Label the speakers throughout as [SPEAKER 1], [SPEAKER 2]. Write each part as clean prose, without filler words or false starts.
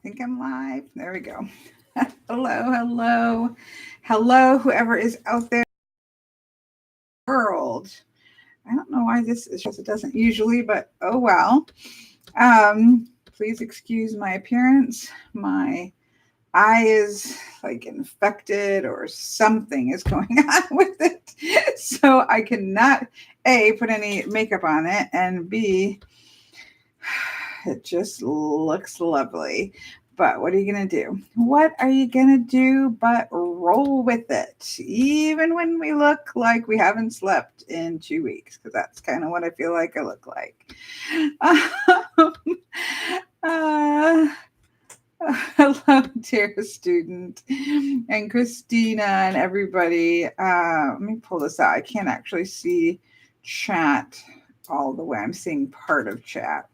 [SPEAKER 1] think I'm live. There we go. Hello, whoever is out there in the world. I don't know why this is just, it doesn't usually, but oh well. Please excuse my appearance. My eye is like infected or something is going on with it. So I cannot A, put any makeup on it, and B, it just looks lovely. But what are you going to do? What are you going to do but roll with it? Even when we look like we haven't slept in 2 weeks, because that's kind of what I feel like I look like. Hello, dear student, and Christina and everybody. Let me pull this out. I can't actually see chat all the way. I'm seeing part of chat.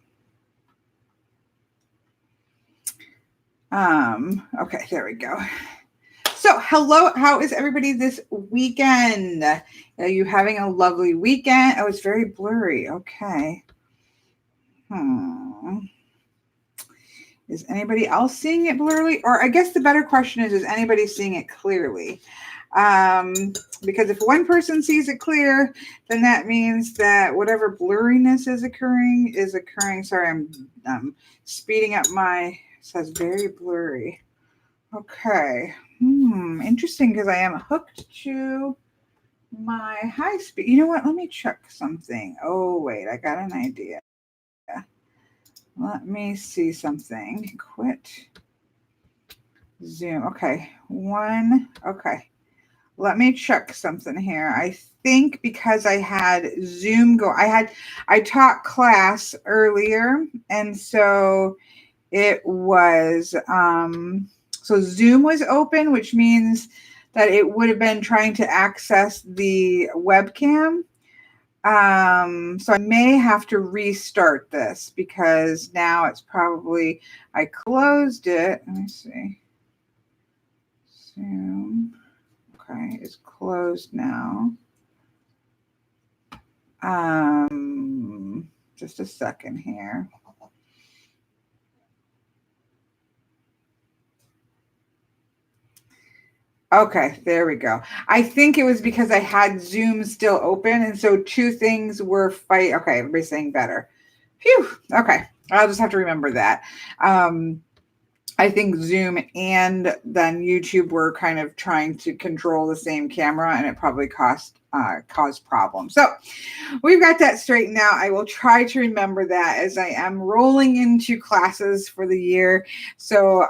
[SPEAKER 1] Okay, there we go. So, hello, how is everybody this weekend? Are you having a lovely weekend? Oh, it's very blurry. Okay. Is anybody else seeing it blurry? Or I guess the better question is anybody seeing it clearly? Because if one person sees it clear, then that means that whatever blurriness is occurring. Sorry, I'm speeding up my, it says very blurry. Okay. Interesting, because I am hooked to my high speed. You know what? Let me check something. Oh, wait, I got an idea. Let me see something. Quit Zoom. Okay. Okay. Let me check something here. I think because I had Zoom I taught class earlier, and so it was, so Zoom was open, which means that it would have been trying to access the webcam. So I may have to restart this because now it's probably, I closed it. Let me see. Zoom. Okay, it's closed now. Just a second here. Okay, there we go. I think it was because I had Zoom still open, and so two things were fight. Okay, everybody's saying better. Phew. Okay, I'll just have to remember that. I think Zoom and then YouTube were kind of trying to control the same camera, and it probably caused problems. So we've got that straightened out. I will try to remember that as I am rolling into classes for the year. So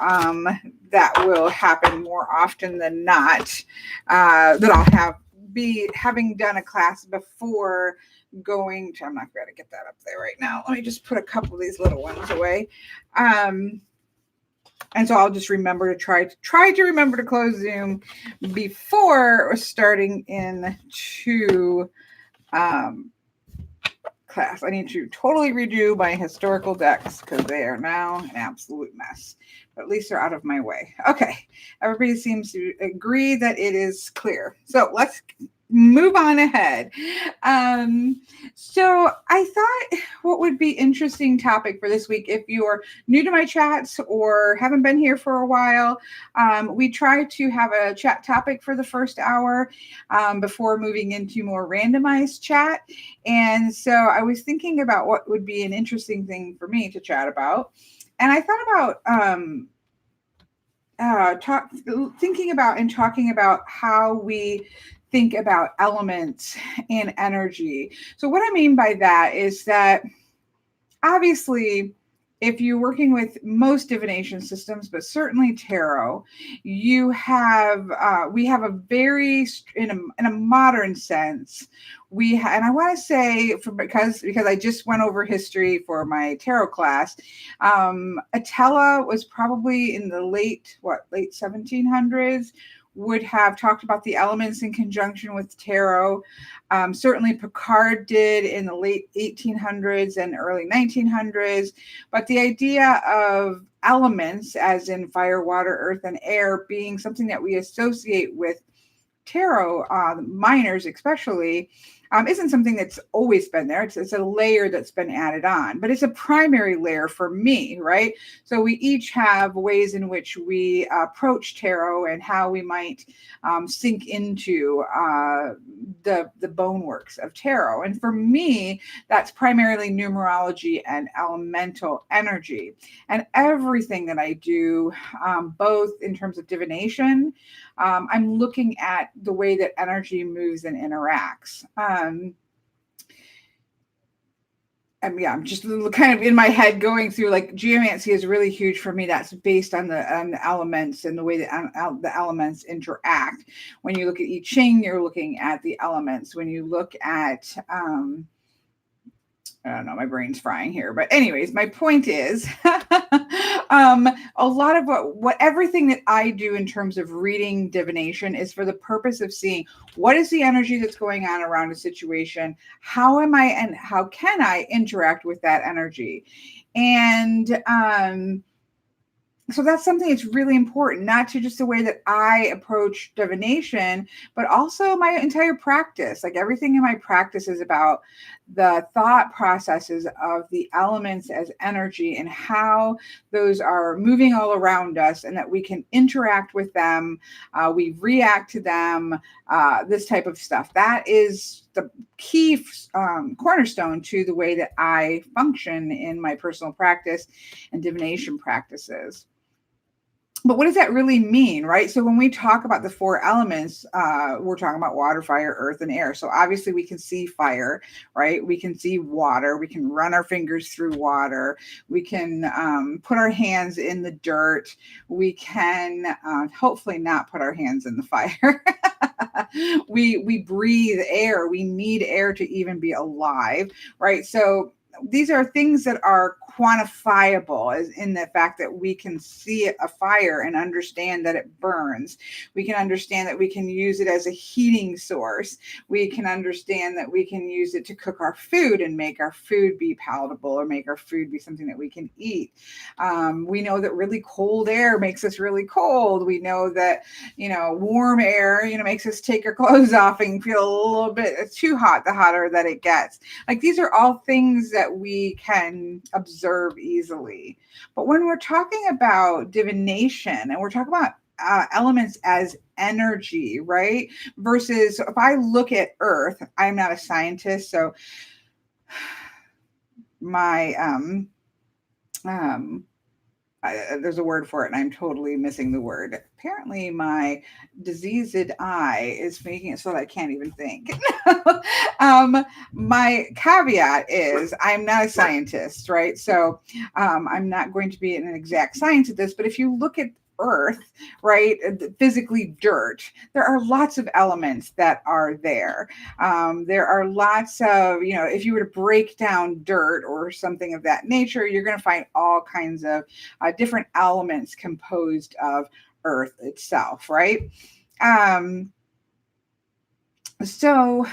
[SPEAKER 1] that will happen more often than not. That I'll be having done a class before going to. I'm not going to get that up there right now. Let me just put a couple of these little ones away. And so I'll just remember to try to remember to close Zoom before starting into class. I need to totally redo my historical decks because they are now an absolute mess. But at least they're out of my way. Okay. Everybody seems to agree that it is clear. So let's move on ahead. So I thought what would be interesting topic for this week, if you're new to my chats or haven't been here for a while, we try to have a chat topic for the first hour before moving into more randomized chat. And so I was thinking about what would be an interesting thing for me to chat about. And I thought about thinking about and talking about how we think about elements and energy. So what I mean by that is that obviously, if you're working with most divination systems, but certainly tarot, you have we have a very in a modern sense. And I want to say because I just went over history for my tarot class. Attila was probably in the late 1700s. Would have talked about the elements in conjunction with tarot. Certainly Picard did in the late 1800s and early 1900s. But the idea of elements, as in fire, water, earth, and air, being something that we associate with tarot, minors especially, isn't something that's always been there. It's a layer that's been added on, but it's a primary layer for me, right? So we each have ways in which we approach tarot and how we might sink into the bone works of tarot. And for me, that's primarily numerology and elemental energy. And everything that I do, both in terms of divination, I'm looking at the way that energy moves and interacts. Yeah, I'm just kind of in my head going through, like, geomancy is really huge for me. That's based on the elements and the way that the elements interact. When you look at I Ching, you're looking at the elements. When you look at I don't know, my brain's frying here. But anyways, my point is a lot of what everything that I do in terms of reading divination is for the purpose of seeing what is the energy that's going on around a situation, how am I and how can I interact with that energy. And so that's something that's really important, not to just the way that I approach divination, but also my entire practice. Like, everything in my practice is about the thought processes of the elements as energy and how those are moving all around us, and that we can interact with them. We react to them, this type of stuff. That is the key cornerstone to the way that I function in my personal practice and divination practices. But what does that really mean, right? So when we talk about the four elements, we're talking about water, fire, earth, and air. So obviously we can see fire, right? We can see water. We can run our fingers through water. We can put our hands in the dirt. We can hopefully not put our hands in the fire. We breathe air. We need air to even be alive, right? So these are things that are quantifiable, as in the fact that we can see a fire and understand that it burns. We can understand that we can use it as a heating source. We can understand that we can use it to cook our food and make our food be palatable, or make our food be something that we can eat. We know that really cold air makes us really cold. We know that, warm air, makes us take our clothes off and feel a little bit too hot, the hotter that it gets. Like, these are all things that we can observe easily. But when we're talking about divination and we're talking about elements as energy, right? Versus, if I look at Earth, I'm not a scientist, so my there's a word for it and I'm totally missing the word. Apparently my diseased eye is making it so that I can't even think. My caveat is I'm not a scientist, right? So I'm not going to be an exact science at this, but if you look at Earth, right, physically dirt, there are lots of elements that are there. There are lots of, if you were to break down dirt or something of that nature, you're going to find all kinds of different elements composed of Earth itself, right? So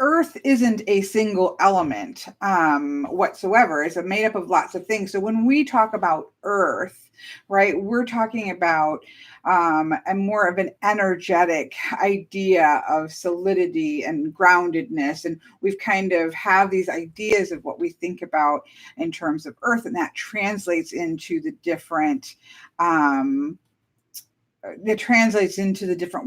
[SPEAKER 1] Earth isn't a single element whatsoever. It's made up of lots of things. So when we talk about Earth, right, we're talking about a more of an energetic idea of solidity and groundedness. And we've kind of have these ideas of what we think about in terms of Earth, and that translates into the different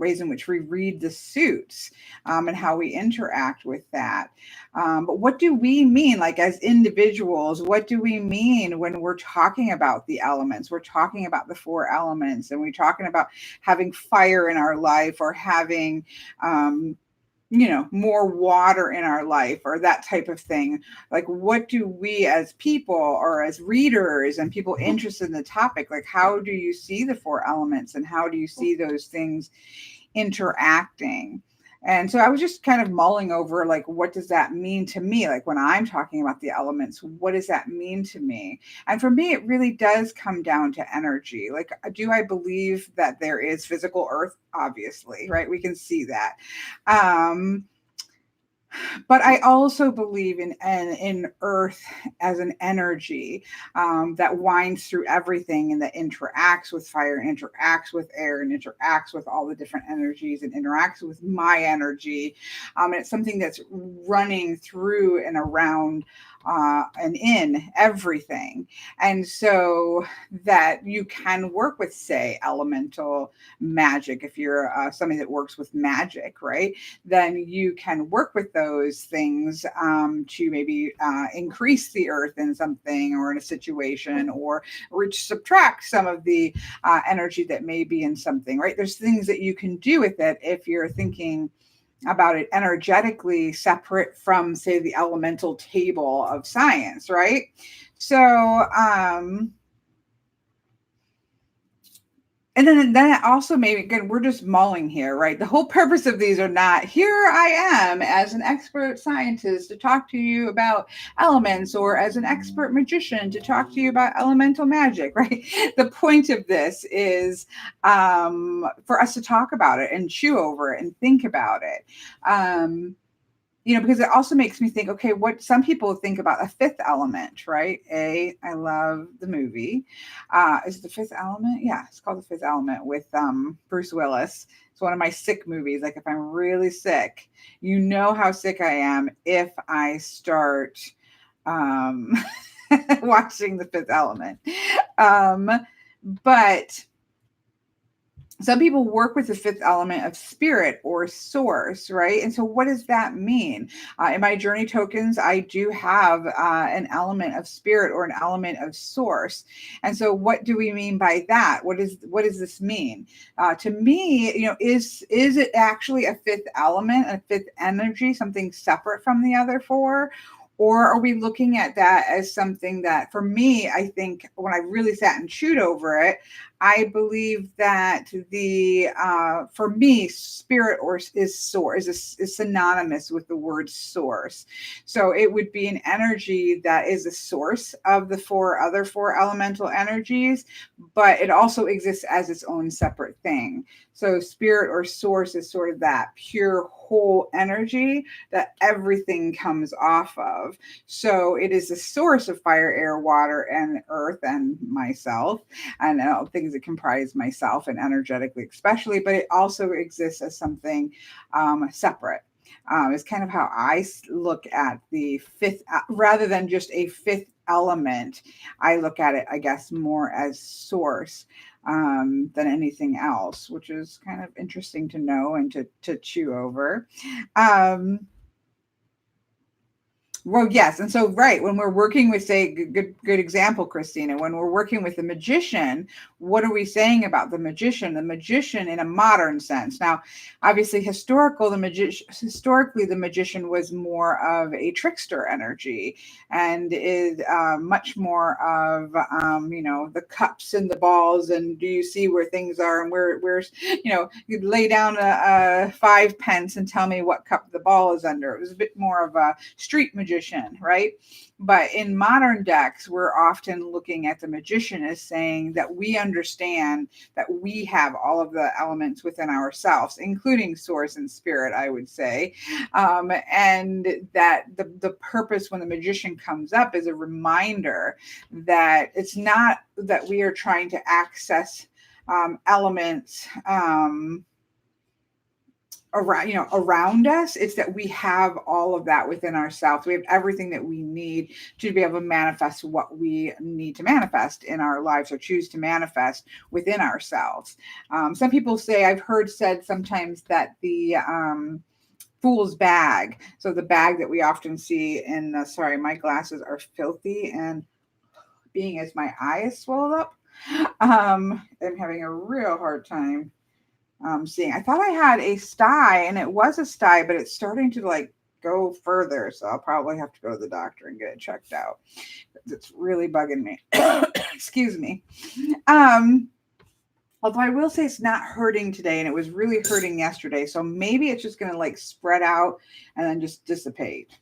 [SPEAKER 1] ways in which we read the suits and how we interact with that. But what do we mean, like, as individuals? What do we mean when we're talking about the elements? We're talking about the four elements, and we're talking about having fire in our life, or having more water in our life, or that type of thing. Like, what do we as people, or as readers and people interested in the topic, like, how do you see the four elements, and how do you see those things interacting? And so I was just kind of mulling over, like, what does that mean to me? Like, when I'm talking about the elements, what does that mean to me? And for me, it really does come down to energy. Like, do I believe that there is physical Earth? Obviously, right? We can see that. But I also believe in earth as an energy that winds through everything and that interacts with fire, interacts with air, and interacts with all the different energies and interacts with my energy. And it's something that's running through and around and in everything. And so that you can work with, say, elemental magic. If you're somebody that works with magic, right? Then you can work with those things to maybe increase the earth in something or in a situation, or subtract some of the energy that may be in something, right? There's things that you can do with it if you're thinking about it energetically separate from, say, the elemental table of science, right? So, and then it also maybe, again, we're just mulling here, right? The whole purpose of these are not, here I am as an expert scientist to talk to you about elements, or as an expert magician to talk to you about elemental magic, right? The point of this is for us to talk about it and chew over it and think about it. Because it also makes me think, okay, what some people think about a fifth element, right? I love the movie. Is it The Fifth Element? Yeah, it's called The Fifth Element with Bruce Willis. It's one of my sick movies. Like, if I'm really sick, you know how sick I am if I start watching The Fifth Element. But some people work with the fifth element of spirit or source, right? And so what does that mean? In my journey tokens, I do have an element of spirit or an element of source. And so what do we mean by that? What does this mean? To me, is it actually a fifth element, a fifth energy, something separate from the other four? Or are we looking at that as something that, for me, I think when I really sat and chewed over it, I believe that for me, spirit is source is synonymous with the word source. So it would be an energy that is a source of the other four elemental energies, but it also exists as its own separate thing. So spirit or source is sort of that pure whole energy that everything comes off of. So it is the source of fire, air, water, and earth, and myself, and things that comprise myself and energetically especially, but it also exists as something separate. Is kind of how I look at the fifth, rather than just a fifth element. I look at it, I guess, more as source than anything else, which is kind of interesting to know and to chew over. Well, yes. And so, right, when we're working with, say, good example, Christina, when we're working with the magician, what are we saying about the magician? The magician in a modern sense. Now, obviously, historically, the magician was more of a trickster energy, and is much more of, the cups and the balls, and do you see where things are, and where's, you lay down a 5 pence and tell me what cup the ball is under. It was a bit more of a street magician, right? But in modern decks, we're often looking at the magician as saying that we understand that we have all of the elements within ourselves, including source and spirit, I would say. And that the purpose when the magician comes up is a reminder that it's not that we are trying to access elements around us. It's that we have all of that within ourselves. We have everything that we need to be able to manifest what we need to manifest in our lives, or choose to manifest within ourselves. Some people say, I've heard said sometimes, that the fool's bag, so the bag that we often see in sorry, my glasses are filthy, and being as my eye is swelled up, I'm having a real hard time seeing. I thought I had a sty, and it was a sty, but it's starting to go further. So I'll probably have to go to the doctor and get it checked out. It's really bugging me. Excuse me. Although I will say it's not hurting today, and it was really hurting yesterday. So maybe it's just going to spread out and then just dissipate.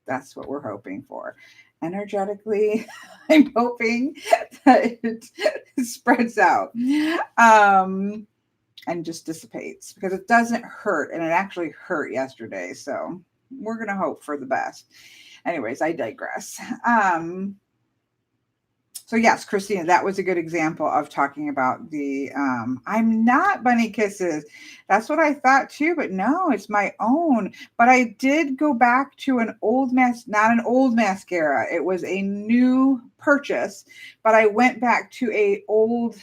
[SPEAKER 1] That's what we're hoping for. Energetically, I'm hoping that it spreads out. And just dissipates, because it doesn't hurt, and it actually hurt yesterday. So we're going to hope for the best. Anyways, I digress. So yes, Christina, that was a good example of talking about the I'm not Bunny Kisses. That's what I thought too, but no, it's my own. But I did go back to an old not an old mascara. It was a new purchase, but I went back to a old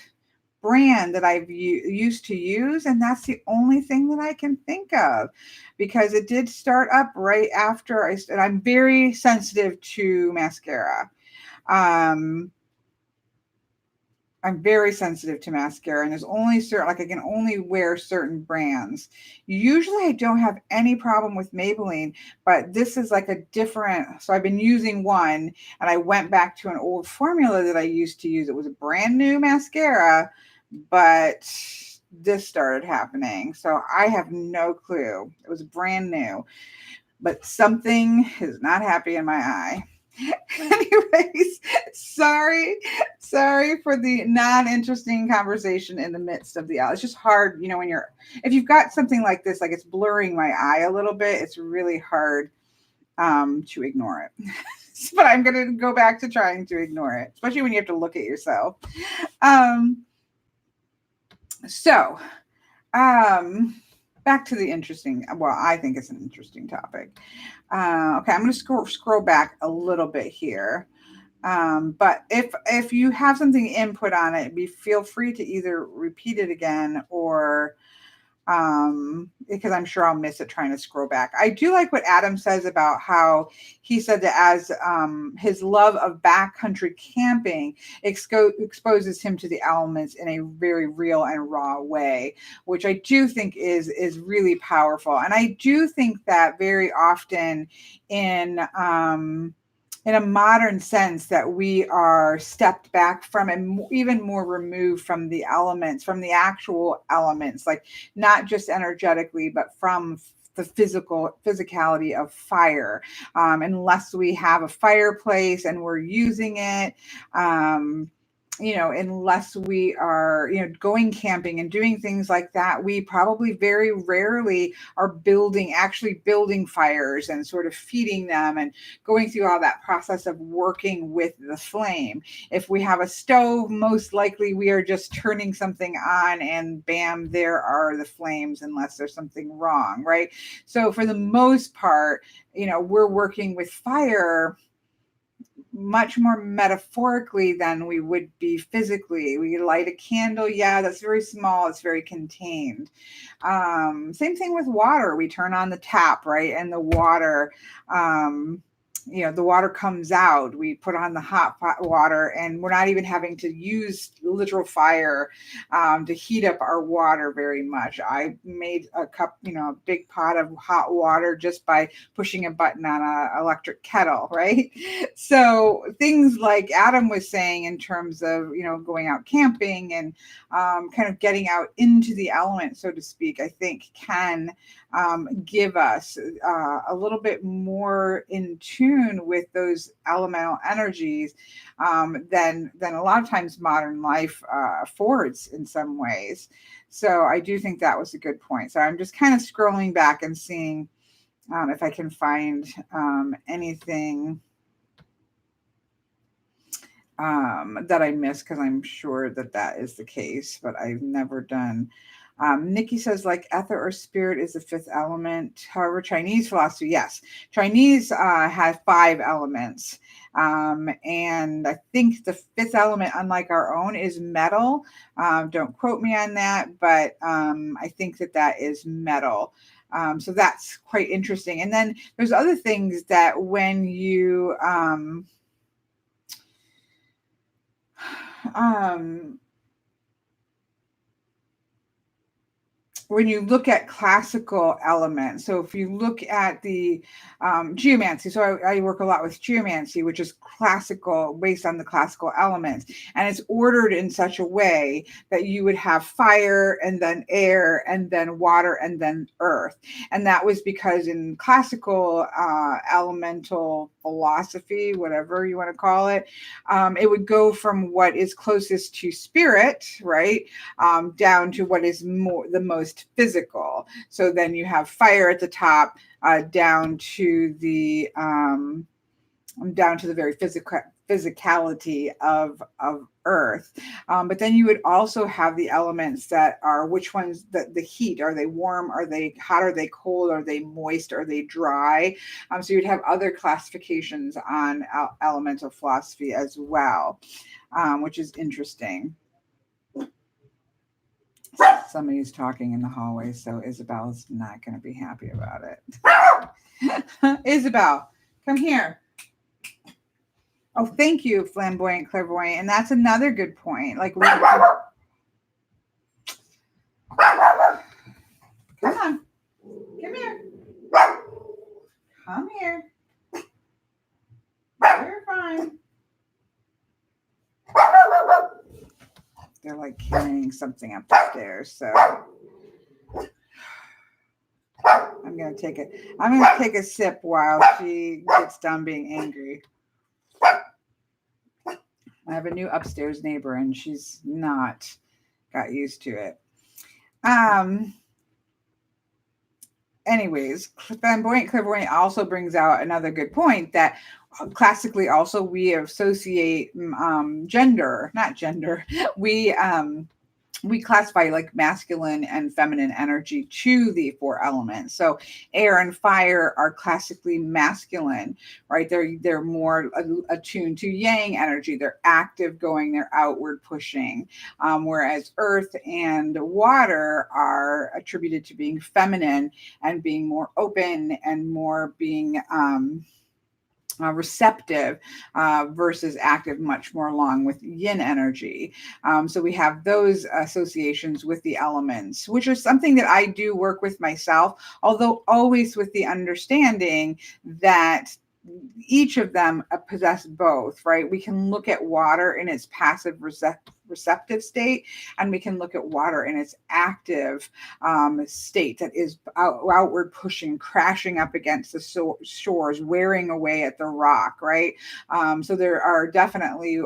[SPEAKER 1] brand that I've used to use, and that's the only thing that I can think of, because it did start up right after and I'm very sensitive to mascara. I'm very sensitive to mascara, and there's only certain, like I can only wear certain brands. Usually I don't have any problem with Maybelline, but this is like a different, so I've been using one and I went back to an old formula that I used to use. It was a brand new mascara, but this started happening. So I have no clue. It was brand new, but something is not happy in my eye. Anyways, sorry for the non-interesting conversation in the midst of the hour. It's just hard, when if you've got something like this, like it's blurring my eye a little bit, it's really hard to ignore it. But I'm going to go back to trying to ignore it, especially when you have to look at yourself. Back to the interesting, well, I think it's an interesting topic. Okay, I'm going to scroll back a little bit here. But if you have something input on it, feel free to either repeat it again or because I'm sure I'll miss it trying to scroll back. I do like what Adam says about how he said that as his love of backcountry camping exposes him to the elements in a very real and raw way, which I do think is really powerful. And I do think that very often in a modern sense, that we are stepped back from and even more removed from the elements, from the actual elements, like not just energetically, but from the physicality of fire. Unless we have a fireplace and we're using it, unless we are, going camping and doing things like that, we probably very rarely are actually building fires and sort of feeding them and going through all that process of working with the flame. If we have a stove, most likely we are just turning something on and bam, there are the flames, unless there's something wrong, right? So for the most part, we're working with fire much more metaphorically than we would be physically. We light a candle, yeah, that's very small, it's very contained. Same thing with water. We turn on the tap, right, and the water the water comes out. We put on the hot water, and we're not even having to use literal fire to heat up our water very much. I made a cup, a big pot of hot water just by pushing a button on an electric kettle, right? So things like Adam was saying in terms of, going out camping and kind of getting out into the element, so to speak, I think can give us a little bit more in tune with those elemental energies than a lot of times modern life affords in some ways. So I do think that was a good point. So I'm just kind of scrolling back and seeing if I can find anything that I missed, because I'm sure that is the case, but I've never done. Nikki says, like ether or spirit is the fifth element. However, Chinese philosophy, yes. Chinese has 5 elements. And I think the fifth element, unlike our own, is metal. Don't quote me on that, but I think that is metal. So that's quite interesting. And then there's other things that when you when you look at classical elements, so if you look at the geomancy, so I work a lot with geomancy, which is classical, based on the classical elements, and it's ordered in such a way that you would have fire and then air and then water and then earth. And that was because in classical elemental philosophy, whatever you want to call it, it would go from what is closest to spirit, right, down to what is the most just physical. So then you have fire at the top, down to the very physicality of earth. But then you would also have the elements that are, which ones, the heat, are they warm, are they hot, are they cold, are they moist, are they dry? So you'd have other classifications on elemental philosophy as well, which is interesting. Somebody's talking in the hallway, so Isabel's not going to be happy about it. Isabel, come here. Oh, thank you, flamboyant, clairvoyant. And that's another good point. Like, come on. Come here. Come here. You're fine. They're like carrying something up the stairs, so I'm gonna take a sip while she gets done being angry. I have a new upstairs neighbor, and she's not got used to it. Anyways, flamboyant clairvoyant also brings out another good point that classically also we associate we classify like masculine and feminine energy to the four elements. So air and fire are classically masculine, right? They're more attuned to yang energy. They're active going, they're outward pushing. Whereas earth and water are attributed to being feminine and being more open and more being receptive versus active, much more along with yin energy. So we have those associations with the elements, which is something that I do work with myself, although always with the understanding that each of them possess both, right? We can look at water in its passive receptive state, and we can look at water in its active state that is outward pushing, crashing up against the shores, wearing away at the rock, right? So there are definitely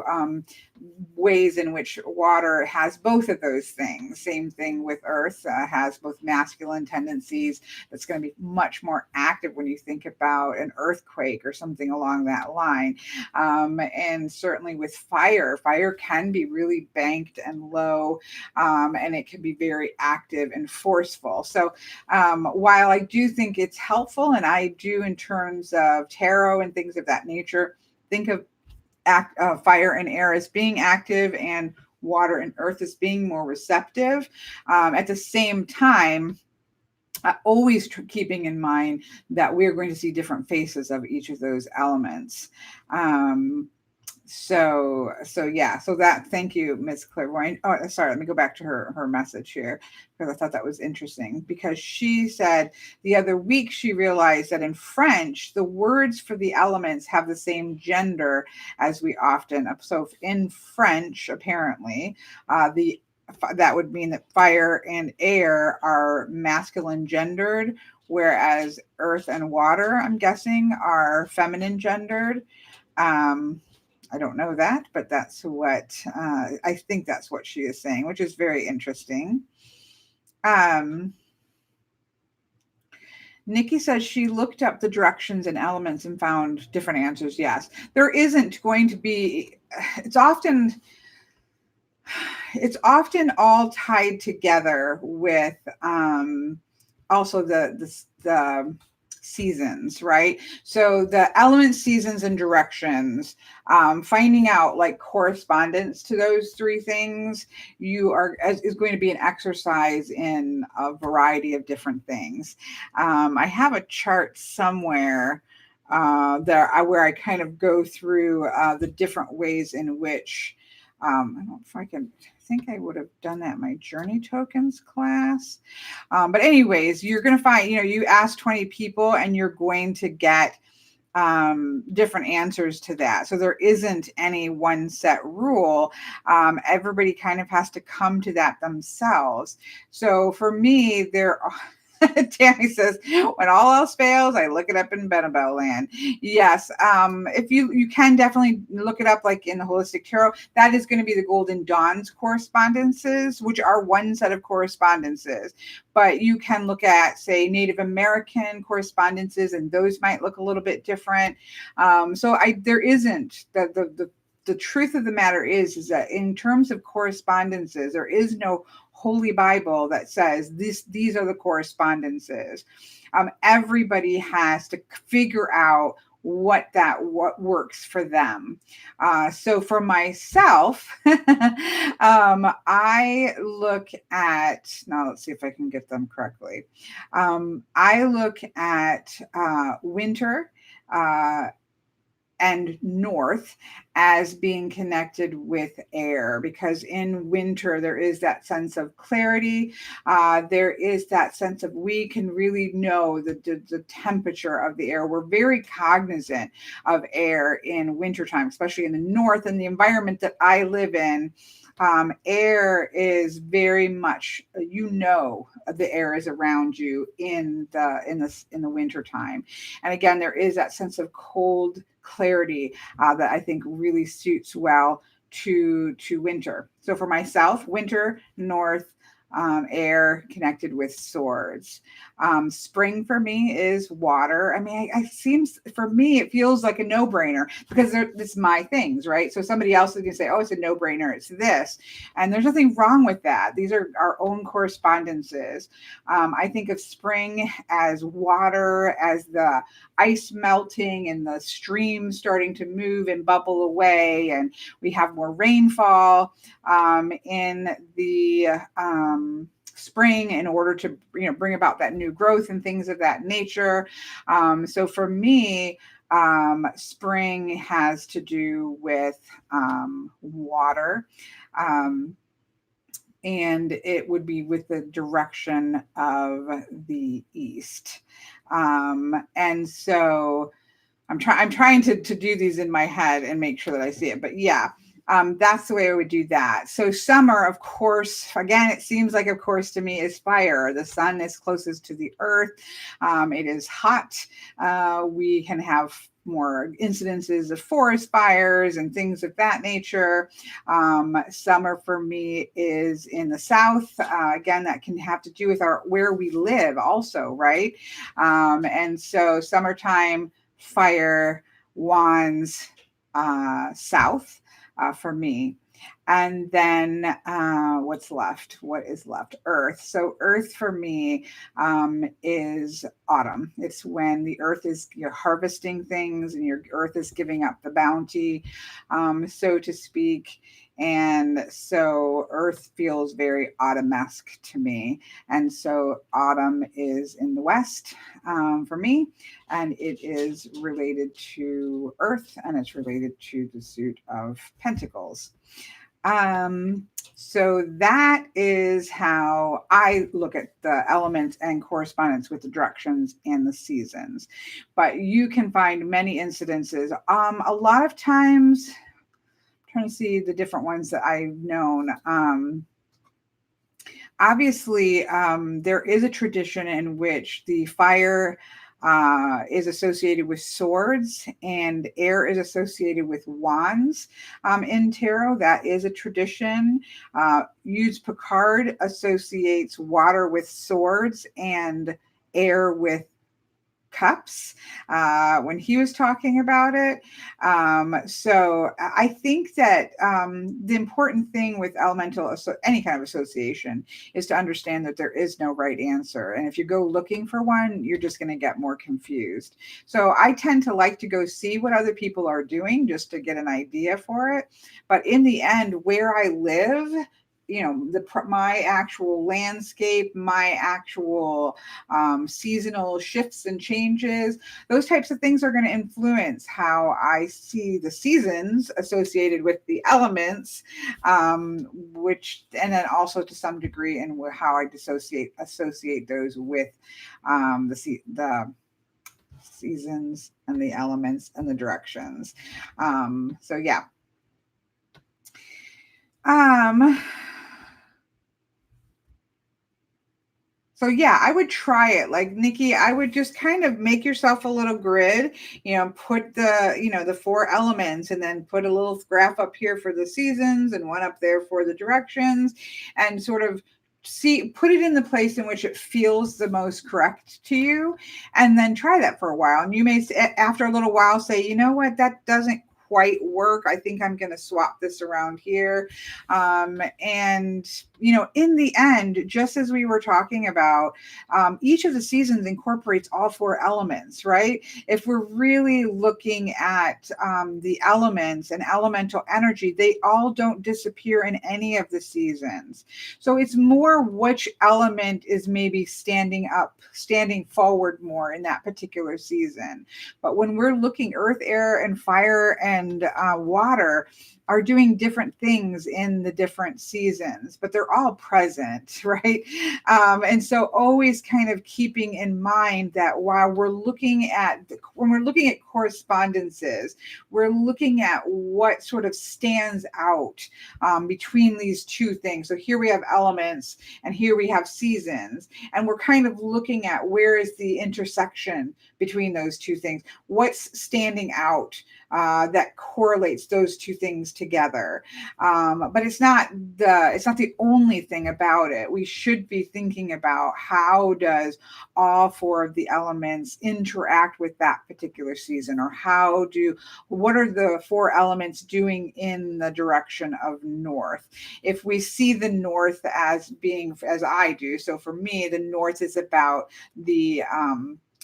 [SPEAKER 1] ways in which water has both of those things. Same thing with earth, has both masculine tendencies. That's going to be much more active when you think about an earthquake or something along that line. And certainly with fire can be really banked and low, and it can be very active and forceful. So while I do think it's helpful, and I do in terms of tarot and things of that nature, think of fire and air as being active and water and earth as being more receptive. At the same time, always keeping in mind that we're going to see different faces of each of those elements. So that, thank you, Ms. Clairvoyant. Oh, sorry, let me go back to her message here, because I thought that was interesting, because she said the other week she realized that in French, the words for the elements have the same gender as we often. So in French, apparently, that would mean that fire and air are masculine gendered, whereas earth and water, I'm guessing, are feminine gendered. I don't know that, but that's what I think that's what she is saying, which is very interesting. Nikki says she looked up the directions and elements and found different answers. Yes, there isn't going to be, it's often all tied together with also the seasons, right? So the elements, seasons, and directions, finding out like correspondence to those three things, is going to be an exercise in a variety of different things. I have a chart somewhere where I kind of go through the different ways in which I don't know if I can. I think I would have done that in my journey tokens class. But anyways, you're going to find, you ask 20 people and you're going to get different answers to that. So there isn't any one set rule. Everybody kind of has to come to that themselves. So for me, Tammy says, when all else fails, I look it up in Benebell land. Yes. If you can definitely look it up, like in the Holistic Tarot, that is going to be the Golden Dawn's correspondences, which are one set of correspondences. But you can look at, say, Native American correspondences, and those might look a little bit different. There isn't the truth of the matter is that in terms of correspondences, there is no Holy Bible that says these are the correspondences. Everybody has to figure out what works for them. So for myself, I look at, now let's see if I can get them correctly. I look at winter, and north as being connected with air, because in winter there is that sense of clarity. There is that sense of, we can really know the temperature of the air. We're very cognizant of air in wintertime, especially in the north, and the environment that I live in. Air is very much, the air is around you in the winter time. And again, there is that sense of cold clarity that I think really suits well to winter. So for myself, winter, north, air connected with swords. Spring for me is water. I mean, for me, it feels like a no-brainer, because it's my things, right? So somebody else is going to say, oh, it's a no-brainer, it's this. And there's nothing wrong with that. These are our own correspondences. I think of spring as water, as the ice melting and the streams starting to move and bubble away, and we have more rainfall in the spring in order to bring about that new growth and things of that nature. So for me, spring has to do with water, and it would be with the direction of the east. And so I'm trying to do these in my head and make sure that I see it. But yeah, that's the way I would do that. So summer, of course, again, it seems like, of course, to me, is fire. The sun is closest to the earth. It is hot. We can have more incidences of forest fires and things of that nature. Summer for me is in the south. Again, that can have to do with where we live also, right? And so summertime, fire, wands, south for me. And then what's left? What is left? Earth. So earth for me is autumn. It's when the earth is, you're harvesting things and your earth is giving up the bounty, so to speak. And so earth feels very autumn-esque to me. And so autumn is in the west for me, and it is related to earth, and it's related to the suit of pentacles. So that is how I look at the elements and correspondence with the directions and the seasons. But you can find many incidences. A lot of times, I'm trying to see the different ones that I've known. Obviously, there is a tradition in which the fire is associated with swords and air is associated with wands in tarot. That is a tradition. Hughes Picard associates water with swords and air with cups when he was talking about it. So I think that the important thing with elemental, any kind of association, is to understand that there is no right answer. And if you go looking for one, you're just going to get more confused. So I tend to like to go see what other people are doing just to get an idea for it. But in the end, where I live, my actual landscape, my actual seasonal shifts and changes, those types of things are going to influence how I see the seasons associated with the elements, and then also to some degree in how I associate those with the seasons and the elements and the directions. So yeah. So yeah, I would try it. Like Nikki, I would just kind of make yourself a little grid, put the 4 elements and then put a little graph up here for the seasons and one up there for the directions and sort of put it in the place in which it feels the most correct to you and then try that for a while. And you may after a little while say, you know what, that doesn't quite work. I think I'm going to swap this around here. And in the end, just as we were talking about, each of the seasons incorporates all 4 elements, right? If we're really looking at the elements and elemental energy, they all don't disappear in any of the seasons. So it's more which element is maybe standing forward more in that particular season. But when we're looking, earth, air, and fire and water are doing different things in the different seasons, but they're all present, right? And so always kind of keeping in mind that while when we're looking at correspondences, we're looking at what sort of stands out between these two things. So here we have elements and here we have seasons, and we're kind of looking at where is the intersection between those two things. What's standing out that correlates those two things together. But it's not the only thing about it. We should be thinking about how does all 4 of the elements interact with that particular season, or what are the 4 elements doing in the direction of north? If we see the north as being, as I do, so for me, the north is about the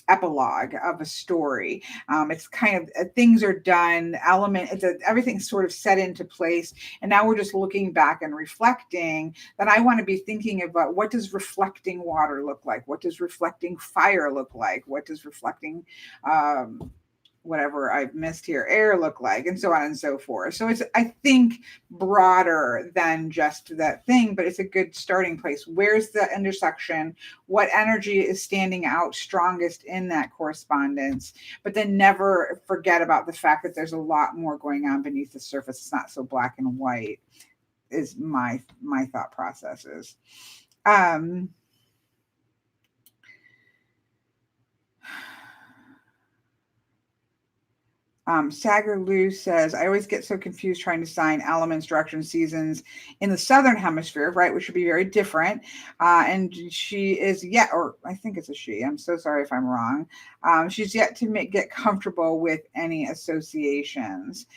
[SPEAKER 1] epilogue of a story. It's kind of things are done, everything's sort of set into place, and now we're just looking back and reflecting. Then I want to be thinking about, what does reflecting water look like? What does reflecting fire look like? What does reflecting whatever I've missed here, air look like, and so on and so forth. So it's, I think, broader than just that thing, but it's a good starting place. Where's the intersection? What energy is standing out strongest in that correspondence? But then never forget about the fact that there's a lot more going on beneath the surface. It's not so black and white, is my thought processes. Sagar Lou says, I always get so confused trying to assign elements, direction, seasons in the southern hemisphere, right, which would be very different. And she is yet, or I think it's a she, I'm so sorry if I'm wrong. She's yet to get comfortable with any associations.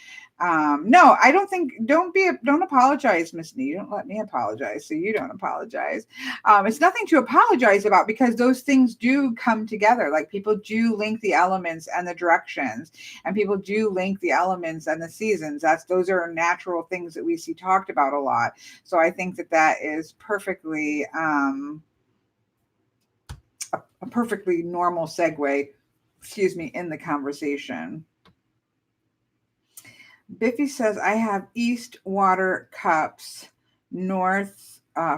[SPEAKER 1] No, I don't think, don't apologize, Miss Nee. You don't let me apologize, so you don't apologize. It's nothing to apologize about, because those things do come together. Like, people do link the elements and the directions, and people do link the elements and the seasons. Those are natural things that we see talked about a lot. So I think that is perfectly a perfectly normal segue, in the conversation. Biffy says, I have east water cups, north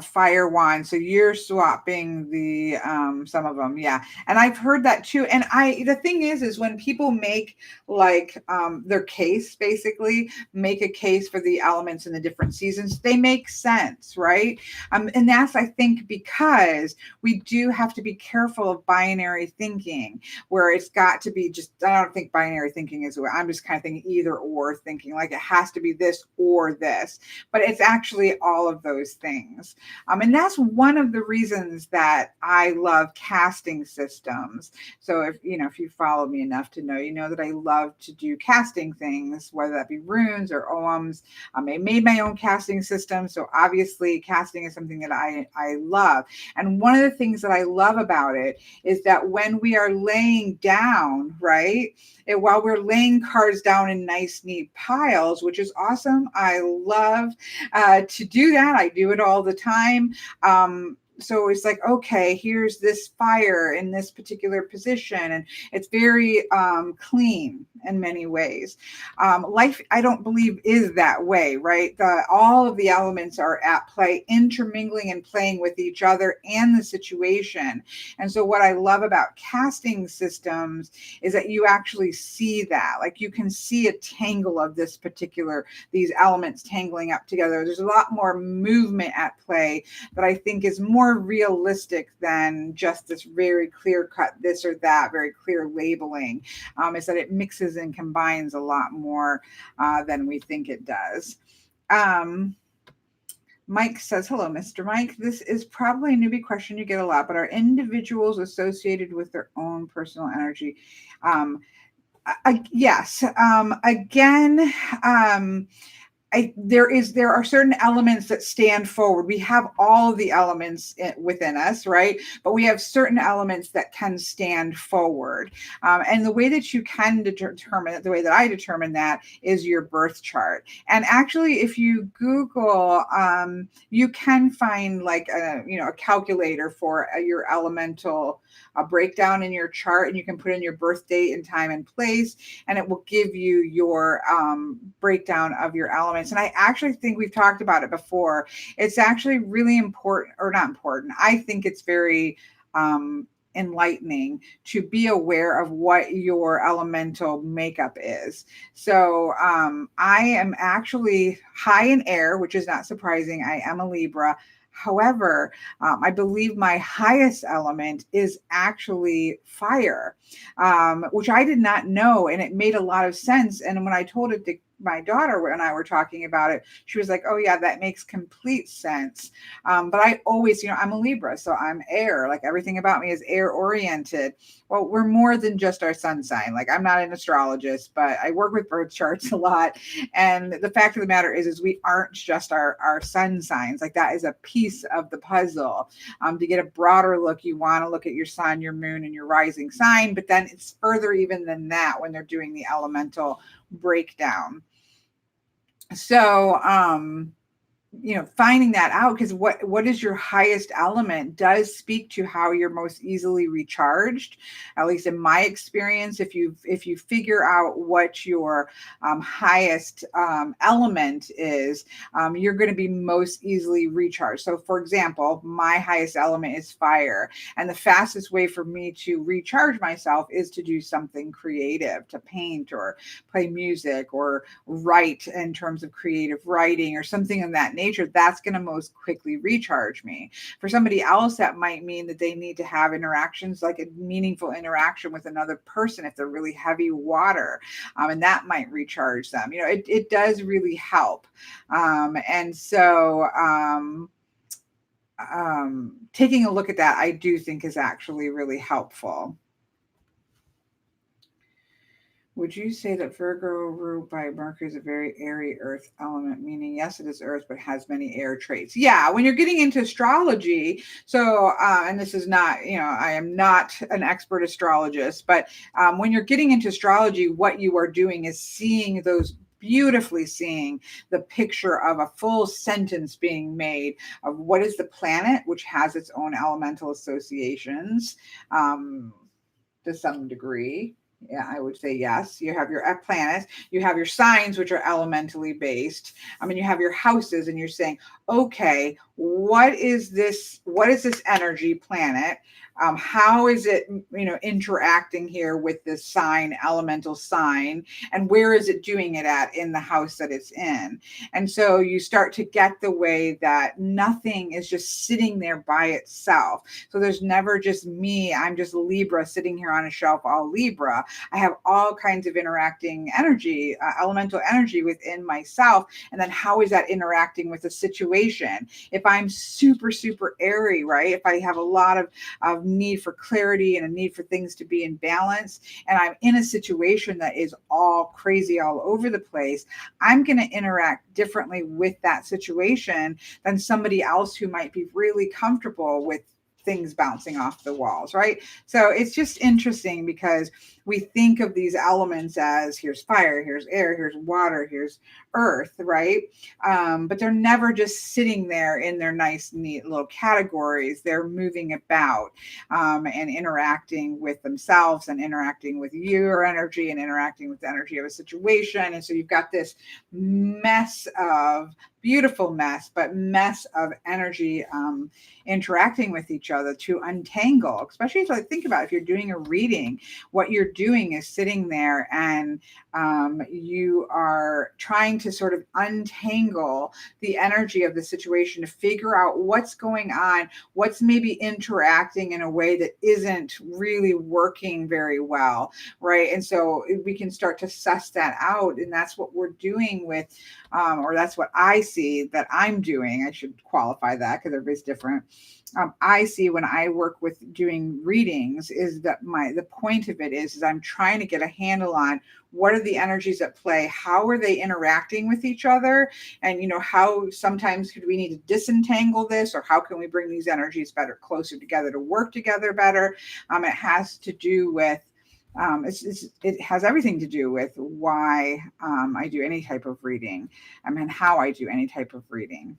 [SPEAKER 1] fire wine. So you're swapping the some of them. Yeah. And I've heard that too. And the thing is when people make like their case, basically make a case for the elements in the different seasons, they make sense, right? And that's, I think, because we do have to be careful of binary thinking, where it's got to be just, I don't think binary thinking is, I'm just kind of thinking either or thinking, like it has to be this or this, but it's actually all of those things. And that's one of the reasons that I love casting systems. So if you follow me enough to know, you know that I love to do casting things, whether that be runes or oghams. I made my own casting system. So obviously casting is something that I love. And one of the things that I love about it is that when we are laying down, right, while we're laying cards down in nice, neat piles, which is awesome. I love to do that. I do it all the time. So it's like, okay, here's this fire in this particular position, and it's very clean in many ways. Life, I don't believe, is that way, right? All of the elements are at play, intermingling and playing with each other and the situation. And so what I love about casting systems is that you actually see that, like you can see a tangle of these elements tangling up together. There's a lot more movement at play that I think is more more realistic than just this very clear cut, this or that, very clear labeling, is that it mixes and combines a lot more than we think it does. Mike says, hello, Mr. Mike. This is probably a newbie question you get a lot, but are individuals associated with their own personal energy? Yes. Again, there are certain elements that stand forward. We have all of the elements within us, right? But we have certain elements that can stand forward. And the way that you can determine it, the way that I determine that, is your birth chart. And actually, if you Google, you can find like a calculator for your elemental breakdown in your chart, and you can put in your birth date and time and place, and it will give you your breakdown of your elements. And I actually think we've talked about it before. It's actually really important, or not important. I think it's very enlightening to be aware of what your elemental makeup is. So I am actually high in air, which is not surprising. I am a Libra. However, I believe my highest element is actually fire, which I did not know, and it made a lot of sense. And when I told it to my daughter and I were talking about it, she was like, oh yeah, that makes complete sense. But I always, I'm a Libra, so I'm air. Like everything about me is air oriented. Well, we're more than just our sun sign. Like I'm not an astrologist, but I work with birth charts a lot. And the fact of the matter is we aren't just our sun signs. Like that is a piece of the puzzle. To get a broader look, you want to look at your sun, your moon, and your rising sign. But then it's further even than that when they're doing the elemental breakdown. So, finding that out, because what is your highest element does speak to how you're most easily recharged. At least in my experience, if you figure out what your highest element is, you're going to be most easily recharged. So for example, my highest element is fire, and the fastest way for me to recharge myself is to do something creative, to paint or play music or write in terms of creative writing or something of that nature. That's going to most quickly recharge me. For somebody else, that might mean that they need to have interactions, like a meaningful interaction with another person if they're really heavy water, and that might recharge them. It does really help. And so taking a look at that, I do think is actually really helpful. Would you say that Virgo ruled by Mercury is a very airy earth element, meaning yes, it is earth, but has many air traits? Yeah, when you're getting into astrology, so, and this is not, I am not an expert astrologist, but when you're getting into astrology, what you are doing is beautifully seeing the picture of a full sentence being made of what is the planet, which has its own elemental associations to some degree. Yeah, I would say yes. You have your planets, you have your signs, which are elementally based. You have your houses, and you're saying, okay, what is this energy planet? How is it, interacting here with this sign, elemental sign, and where is it doing it at in the house that it's in? And so you start to get the way that nothing is just sitting there by itself. So there's never just me. I'm just Libra sitting here on a shelf, all Libra. I have all kinds of interacting energy, elemental energy within myself. And then how is that interacting with the situation? If I'm super, super airy, right? If I have a lot of need for clarity and a need for things to be in balance, and I'm in a situation that is all crazy all over the place, I'm going to interact differently with that situation than somebody else who might be really comfortable with things bouncing off the walls, right? So it's just interesting because we think of these elements as here's fire, here's air, here's water, here's earth, right? But they're never just sitting there in their nice, neat little categories. They're moving about and interacting with themselves and interacting with your energy and interacting with the energy of a situation. And so you've got this mess of beautiful mess, but mess of energy interacting with each other to untangle. Especially if I think about if you're doing a reading, what you're doing is sitting there and you are trying to sort of untangle the energy of the situation to figure out what's going on, what's maybe interacting in a way that isn't really working very well, right? And so we can start to suss that out. And that's what we're doing with, or that's what I see that I'm doing. I should qualify that because everybody's different. I see when I work with doing readings is that the point of it is I'm trying to get a handle on what are the energies at play, how are they interacting with each other, and how sometimes could we need to disentangle this, or how can we bring these energies better closer together to work together better. It has to do with it has everything to do with why I do any type of reading, and how I do any type of reading.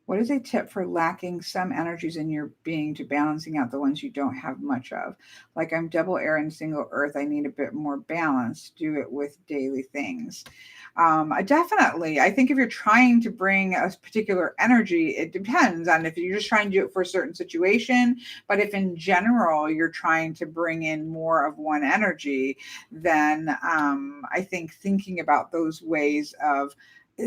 [SPEAKER 1] What is a tip for lacking some energies in your being to balancing out the ones you don't have much of? Like I'm double air and single earth. I need a bit more balance. Do it with daily things. Definitely. I think if you're trying to bring a particular energy, it depends on if you're just trying to do it for a certain situation. But if in general you're trying to bring in more of one energy, then I think thinking about those ways of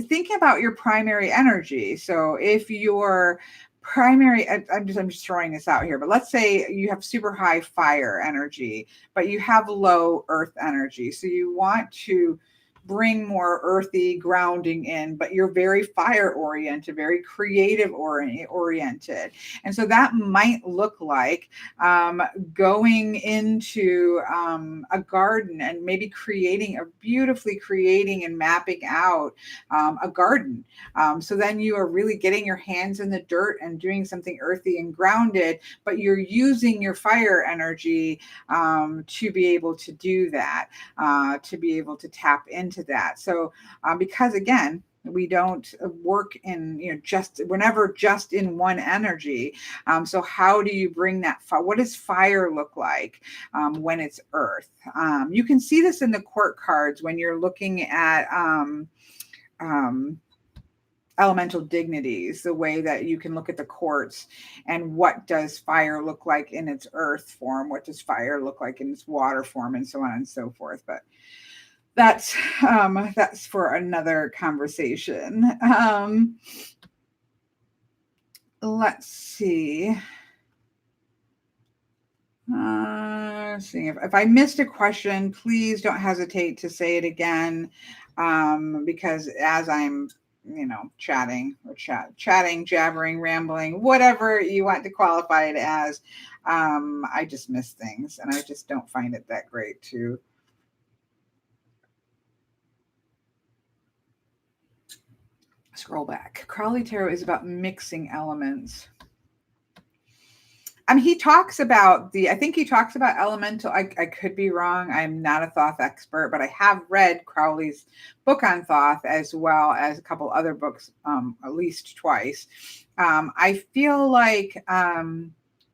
[SPEAKER 1] thinking about your primary energy. So if your primary, I'm just throwing this out here, but let's say you have super high fire energy, but you have low earth energy. So you want to bring more earthy grounding in, but you're very fire oriented, very creative oriented. And so that might look like going into a garden and maybe beautifully creating and mapping out a garden. So then you are really getting your hands in the dirt and doing something earthy and grounded, but you're using your fire energy to be able to do that, to be able to tap into that. So because again, we don't work in, we're never just in one energy. So how do you bring that what does fire look like when it's earth? You can see this in the court cards when you're looking at elemental dignities, the way that you can look at the quartz and what does fire look like in its earth form, what does fire look like in its water form, and so on and so forth. But that's for another conversation. Let's see. See if I missed a question, please don't hesitate to say it again, because as I'm chatting, jabbering, rambling, whatever you want to qualify it as, I just miss things and I just don't find it that great to scroll back. Crowley Tarot is about mixing elements. He talks about I think he talks about elemental. I could be wrong. I'm not a Thoth expert, but I have read Crowley's book on Thoth as well as a couple other books, at least twice. I feel like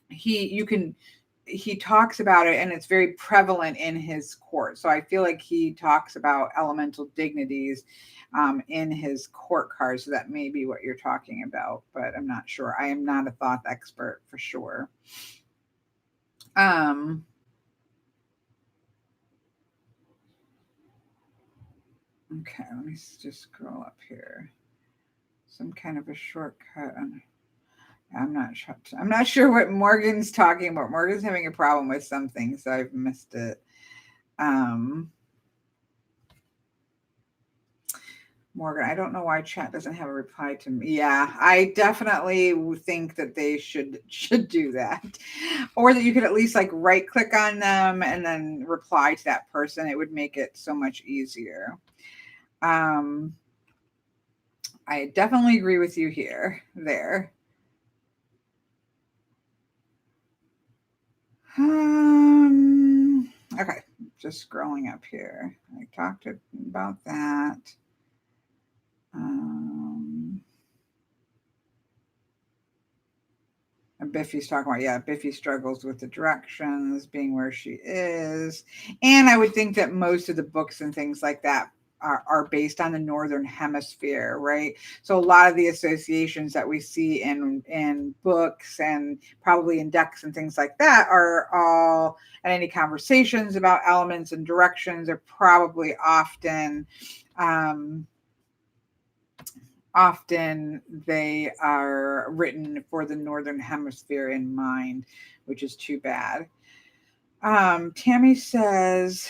[SPEAKER 1] he talks about it and it's very prevalent in his court. So I feel like he talks about elemental dignities in his court cards. So that may be what you're talking about, but I'm not sure. I am not a Thoth expert for sure. Okay, let me just scroll up here. Some kind of a shortcut. I'm not sure what Morgan's talking about. Morgan's having a problem with something, so I've missed it. Morgan, I don't know why chat doesn't have a reply to me. Yeah, I definitely think that they should do that. Or that you could at least right click on them and then reply to that person. It would make it so much easier. I definitely agree with you there. Okay, just scrolling up here. I talked about that. Biffy's talking about, Biffy struggles with the directions, being where she is. And I would think that most of the books and things like that are based on the northern hemisphere, right? So a lot of the associations that we see in books and probably in decks and things like that are all, and any conversations about elements and directions are probably often they are written for the northern hemisphere in mind, which is too bad. Tammy says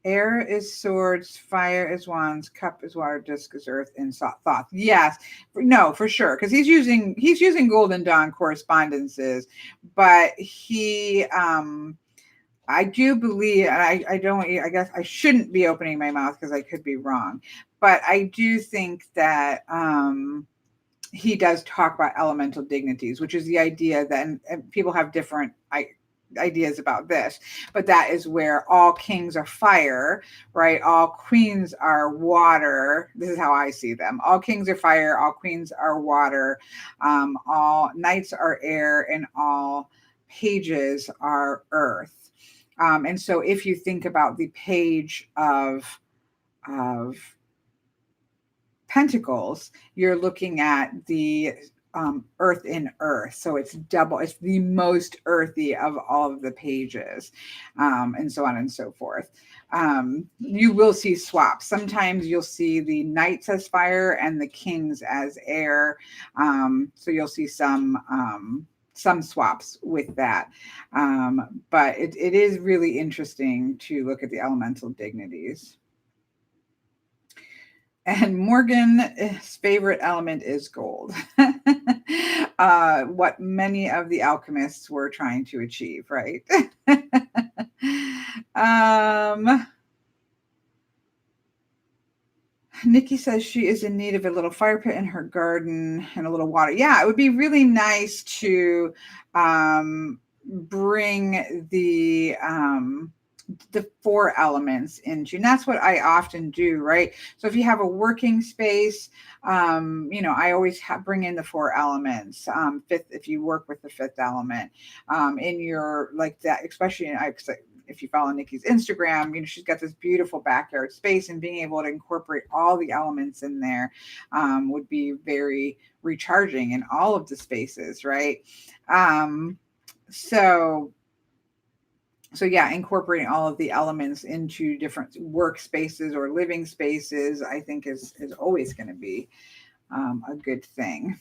[SPEAKER 1] air is swords, fire is wands, cup is water, disc is earth, and thought. Yes, no, for sure, because he's using Golden Dawn correspondences, but I do believe, and I don't, I guess I shouldn't be opening my mouth because I could be wrong, but I do think that he does talk about elemental dignities, which is the idea that, and people have different ideas about this, but that is where all kings are fire, right? All queens are water. This is how I see them. All kings are fire, all queens are water, all knights are air, and all pages are earth. And so if you think about the page of Pentacles, you're looking at the earth in earth. So it's double, it's the most earthy of all of the pages, and so on and so forth. You will see swaps. Sometimes you'll see the knights as fire and the kings as air. So you'll see some swaps with that. But it is really interesting to look at the elemental dignities. And Morgan's favorite element is gold. What many of the alchemists were trying to achieve, right? Nikki says she is in need of a little fire pit in her garden and a little water. Yeah, it would be really nice to bring the 4 elements into, and that's what I often do, right? So if you have a working space, I always bring in the 4 elements. Fifth, if you work with the 5th element in your, like that, especially if you follow Nikki's Instagram, she's got this beautiful backyard space, and being able to incorporate all the elements in there would be very recharging in all of the spaces, right? So yeah, incorporating all of the elements into different workspaces or living spaces, I think is always going to be a good thing.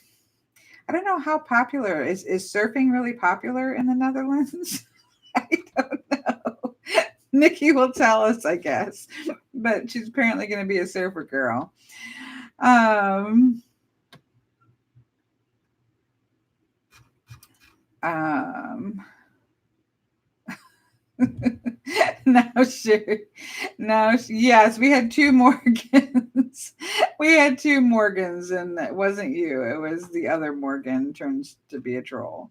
[SPEAKER 1] I don't know how popular is surfing really popular in the Netherlands? I don't know. Nikki will tell us, I guess, but she's apparently going to be a surfer girl. Yes, we had 2 Morgans. We had 2 Morgans, and it wasn't you. It was the other Morgan turns to be a troll.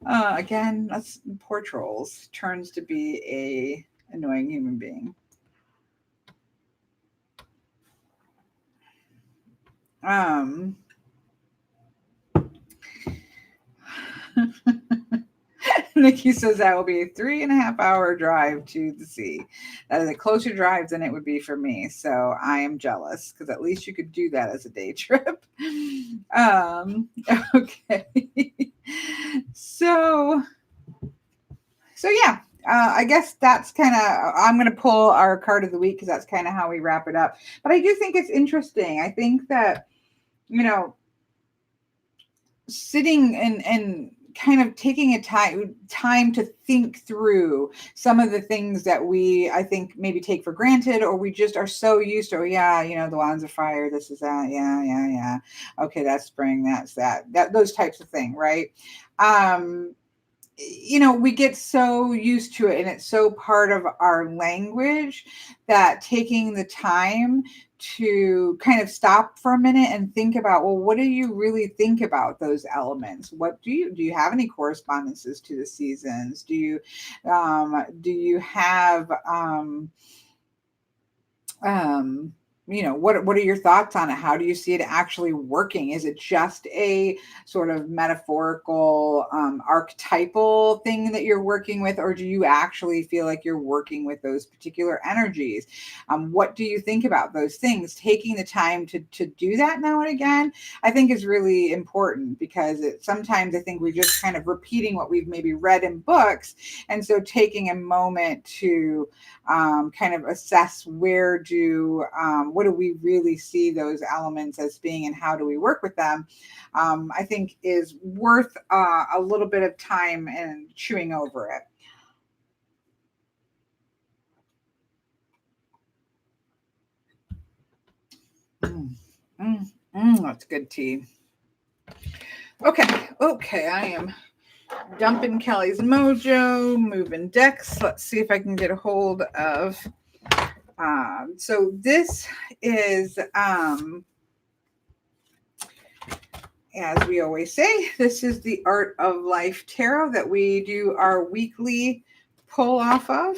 [SPEAKER 1] Again, that's poor trolls. Turns to be a annoying human being. Nikki says that will be a 3.5-hour drive to the sea. That is a closer drive than it would be for me. So I am jealous, because at least you could do that as a day trip. Okay. So yeah, I guess that's kind of, I'm going to pull our card of the week because that's kind of how we wrap it up. But I do think it's interesting. I think that, sitting and kind of taking a time to think through some of the things that we, I think, maybe take for granted, or we just are so used to, the wands of fire, this is that, yeah. Okay, that's spring, that's that those types of things, right? We get so used to it, and it's so part of our language, that taking the time to kind of stop for a minute and think about, well, what do you really think about those elements? What do you have any correspondences to the seasons? Do you have what are your thoughts on it? How do you see it actually working? Is it just a sort of metaphorical, archetypal thing that you're working with, or do you actually feel like you're working with those particular energies? What do you think about those things? Taking the time to do that now and again, I think is really important, because sometimes I think we're just kind of repeating what we've maybe read in books. And so taking a moment to kind of assess what do we really see those elements as being, and how do we work with them, I think is worth a little bit of time and chewing over it. That's good tea. Okay, I am dumping Kelly's mojo, moving decks. Let's see if I can get a hold of. So this is, as we always say, this is the Art of Life Tarot that we do our weekly pull off of.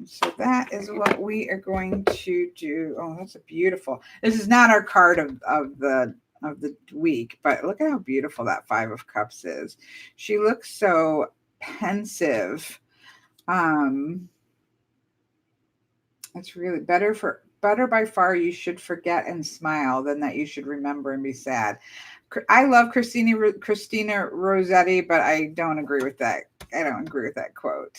[SPEAKER 1] So that is what we are going to do. Oh, that's a beautiful. This is not our card of the week, but look at how beautiful that Five of Cups is. She looks so pensive. It's really better by far you should forget and smile than that you should remember and be sad. I love Christina Rossetti, but I don't agree with that. I don't agree with that quote.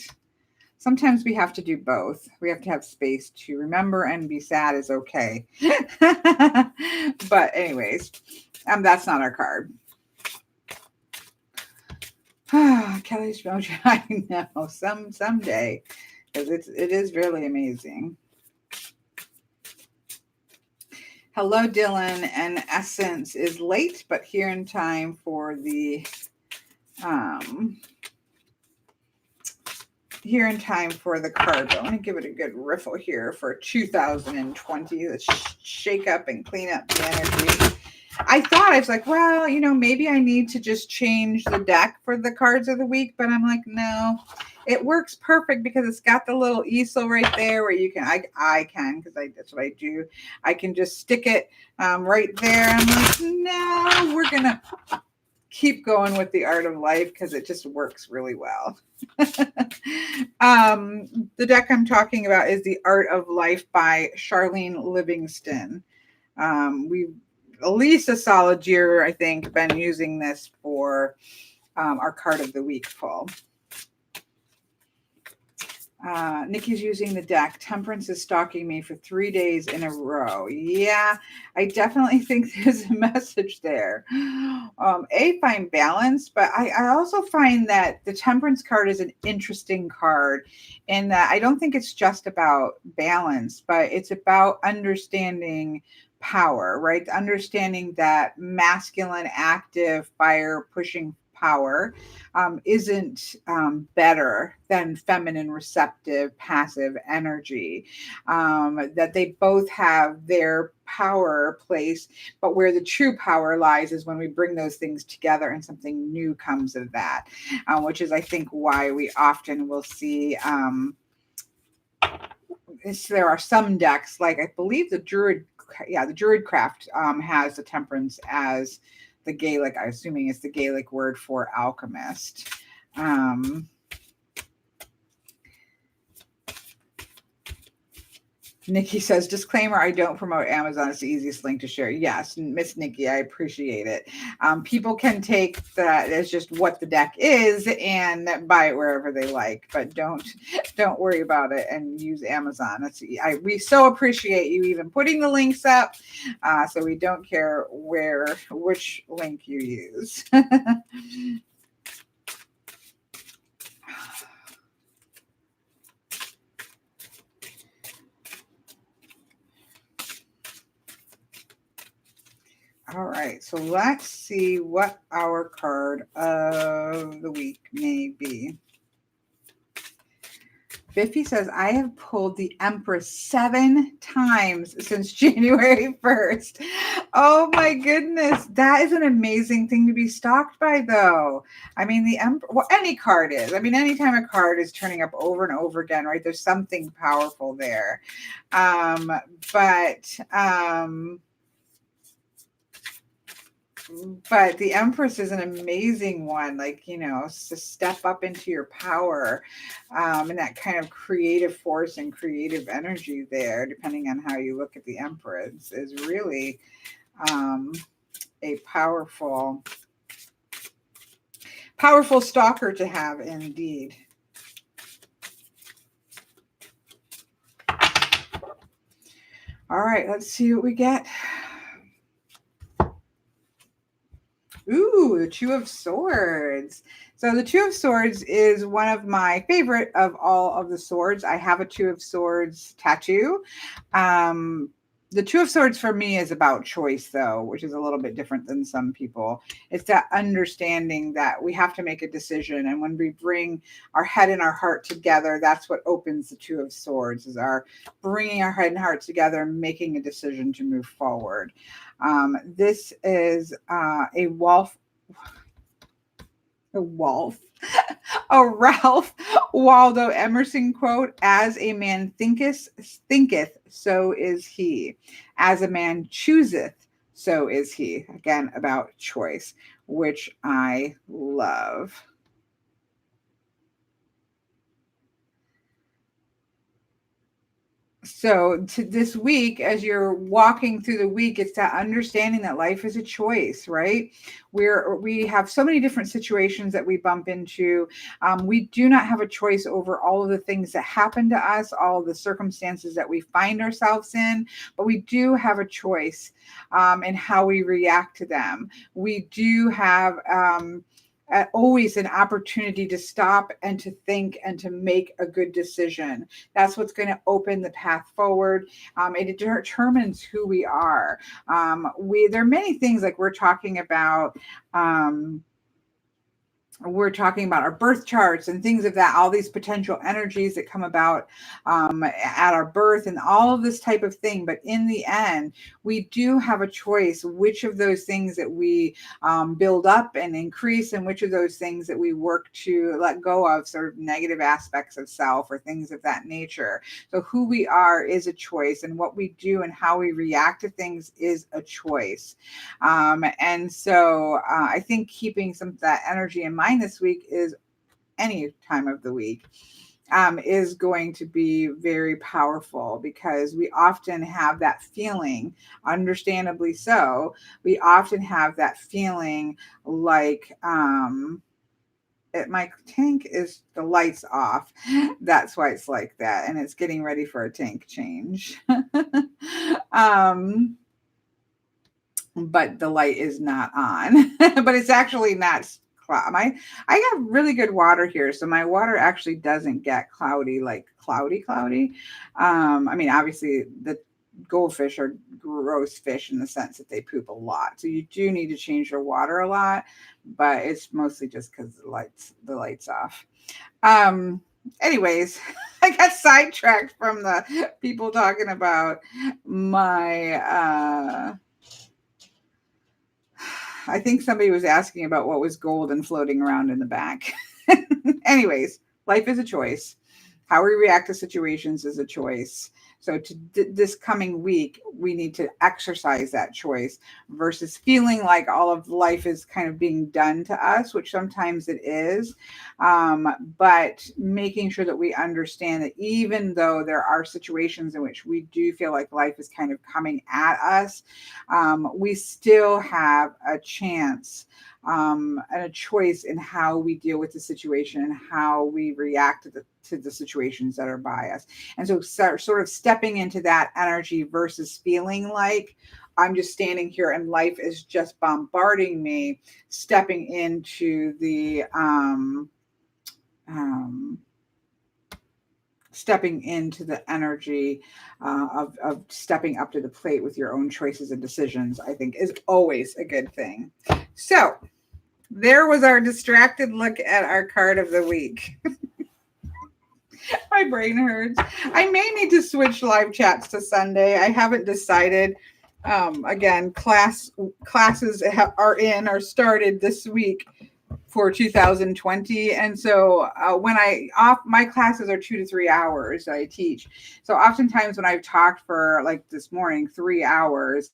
[SPEAKER 1] Sometimes we have to do both. We have to have space to remember and be sad is okay. But anyways, that's not our card. Kelly's mojo. I know, someday, because it is really amazing. Hello, Dylan. And Essence is late, but here in time for the card. But I want to give it a good riffle here for 2020. Let's shake up and clean up the energy. I was like, well, maybe I need to just change the deck for the cards of the week. But I'm like, no, it works perfect because it's got the little easel right there where you can, I can, because that's what I do. I can just stick it right there. I'm like, no, we're going to keep going with the Art of Life because it just works really well. The deck I'm talking about is the Art of Life by Charlene Livingston. We've at least a solid year, I think, been using this for our card of the week pull. Nikki's using the deck. Temperance is stalking me for 3 days in a row. Yeah, I definitely think there's a message there. Find balance, but I also find that the Temperance card is an interesting card in that I don't think it's just about balance, but it's about understanding power, right? Understanding that masculine, active, fire pushing power isn't better than feminine, receptive, passive energy. That they both have their power place, but where the true power lies is when we bring those things together and something new comes of that, which is, I think, why we often will see. There are some decks, like I believe the Druidcraft has the Temperance as the Gaelic, I'm assuming it's the Gaelic word for alchemist. Nikki says, disclaimer, I don't promote Amazon. It's the easiest link to share. Yes, Miss Nikki, I appreciate it. People can take that as just what the deck is and buy it wherever they like, but don't worry about it and use Amazon. We so appreciate you even putting the links up, so we don't care which link you use. All right, so let's see what our card of the week may be. Biffy says, I have pulled the Empress 7 times since January 1st. Oh my goodness. That is an amazing thing to be stalked by, though. I mean, the Empress, well, any card is. I mean, anytime a card is turning up over and over again, right? There's something powerful there. But the Empress is an amazing one, like, to step up into your power, and that kind of creative force and creative energy there, depending on how you look at the Empress, is really a powerful stalker to have indeed. All right, let's see what we get. Ooh, the Two of Swords. So the Two of Swords is one of my favorite of all of the swords. I have a Two of Swords tattoo. The Two of Swords for me is about choice, though, which is a little bit different than some people. It's that understanding that we have to make a decision. And when we bring our head and our heart together, that's what opens the Two of Swords, is our bringing our head and heart together and making a decision to move forward. This is a Ralph Waldo Emerson quote: "As a man thinketh, so is he. As a man chooseth, so is he." Again, about choice, which I love. So this week, as you're walking through the week, it's that understanding that life is a choice, right? We have so many different situations that we bump into. We do not have a choice over all of the things that happen to us, all of the circumstances that we find ourselves in, but we do have a choice in how we react to them. We do have always an opportunity to stop and to think and to make a good decision. That's what's going to open the path forward. It determines who we are. There are many things, like we're talking about our birth charts and things of that, all these potential energies that come about at our birth and all of this type of thing. But in the end, we do have a choice which of those things that we build up and increase, and which of those things that we work to let go of, sort of negative aspects of self or things of that nature. So who we are is a choice, and what we do and how we react to things is a choice. And so I think keeping some of that energy in mind this week, is any time of the week, is going to be very powerful, because we often have that feeling, understandably so, we often have that feeling like my tank is, the lights off. That's why it's like that. And it's getting ready for a tank change. But the light is not on. But it's actually not I have really good water here, so my water actually doesn't get cloudy, like cloudy. I mean, obviously the goldfish are gross fish in the sense that they poop a lot, so you do need to change your water a lot, but it's mostly just because the lights off. Anyways, I got sidetracked from the people talking about my I think somebody was asking about what was gold and floating around in the back. Anyways, life is a choice. How we react to situations is a choice. So this coming week, we need to exercise that choice versus feeling like all of life is kind of being done to us, which sometimes it is. But making sure that we understand that even though there are situations in which we do feel like life is kind of coming at us, we still have a chance and a choice in how we deal with the situation and how we react to the situations that are by us. And so sort of stepping into that energy versus feeling like I'm just standing here and life is just bombarding me, stepping into the energy of stepping up to the plate with your own choices and decisions, I think is always a good thing. So there was our distracted look at our card of the week. My brain hurts. I may need to switch live chats to Sunday. I haven't decided. Again, classes are started this week for 2020, and so when my classes are 2 to 3 hours that I teach. So oftentimes when I've talked for like this morning 3 hours,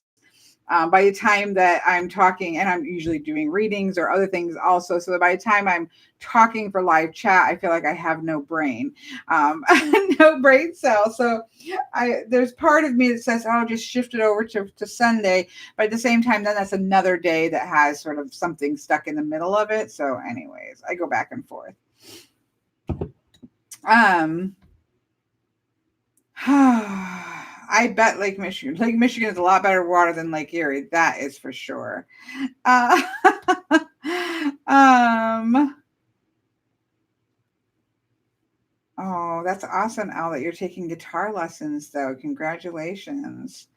[SPEAKER 1] by the time that I'm talking, and I'm usually doing readings or other things also, so that by the time I'm talking for live chat, I feel like I have no brain, no brain cell. So there's part of me that says, oh, just shift it over to Sunday. But at the same time, then that's another day that has sort of something stuck in the middle of it. So anyways, I go back and forth. I bet Lake Michigan. Lake Michigan is a lot better water than Lake Erie. That is for sure. Oh, that's awesome, Al, that you're taking guitar lessons, though. Congratulations.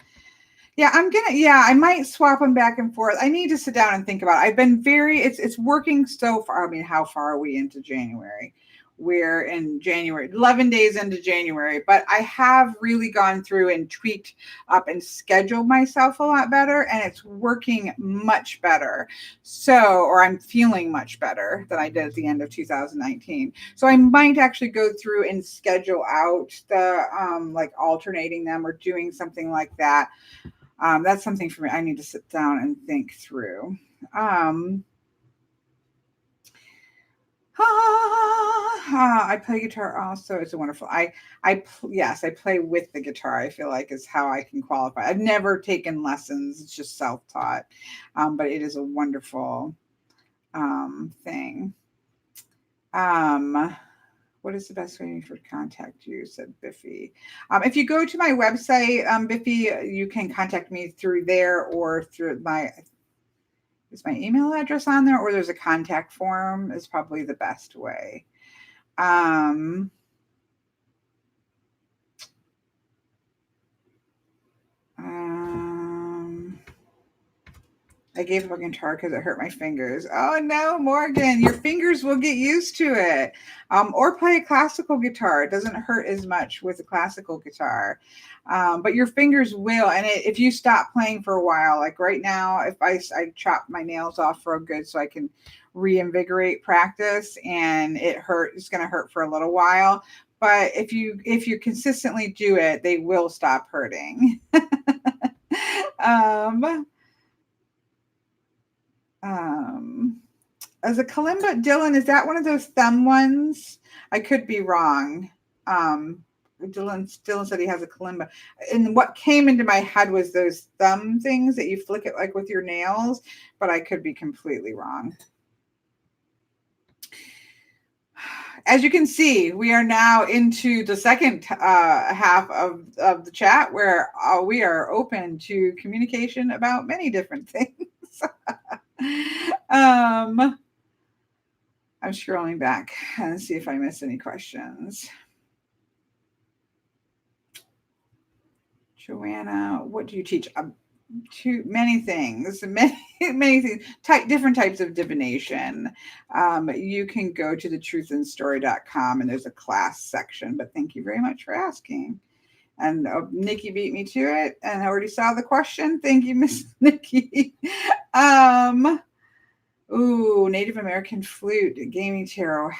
[SPEAKER 1] Yeah, I might swap them back and forth. I need to sit down and think about it. I've been it's working so far. I mean, how far are we into January? We're in January, 11 days into January, but I have really gone through and tweaked up and scheduled myself a lot better, and it's working much better. So, or I'm feeling much better than I did at the end of 2019. So I might actually go through and schedule out the like alternating them or doing something like that. That's something for me. I need to sit down and think through. I play guitar also. It's a wonderful. Yes, I play with the guitar. I feel like is how I can qualify. I've never taken lessons. It's just self-taught, but it is a wonderful thing. What is the best way to contact you? Said Biffy. If you go to my website, Biffy, you can contact me through there or through is my email address on there, or there's a contact form is probably the best way. I gave up a guitar because it hurt my fingers. Oh no, Morgan, your fingers will get used to it. Or play a classical guitar. It doesn't hurt as much with a classical guitar. But your fingers will. And if you stop playing for a while, like right now, if I chop my nails off real good so I can reinvigorate practice, and it's going to hurt for a little while. But if you consistently do it, they will stop hurting. As a kalimba, Dylan, is that one of those thumb ones? I could be wrong. Dylan said he has a kalimba. And what came into my head was those thumb things that you flick it like with your nails, but I could be completely wrong. As you can see, we are now into the second half of the chat where we are open to communication about many different things. I'm scrolling back and see if I missed any questions. Joanna, what do you teach? Too many things, many things, different types of divination. You can go to thetruthandstory.com and there's a class section, but thank you very much for asking. And Nikki beat me to it, and I already saw the question. Thank you, Miss Nikki. Native American flute, Gaming Terry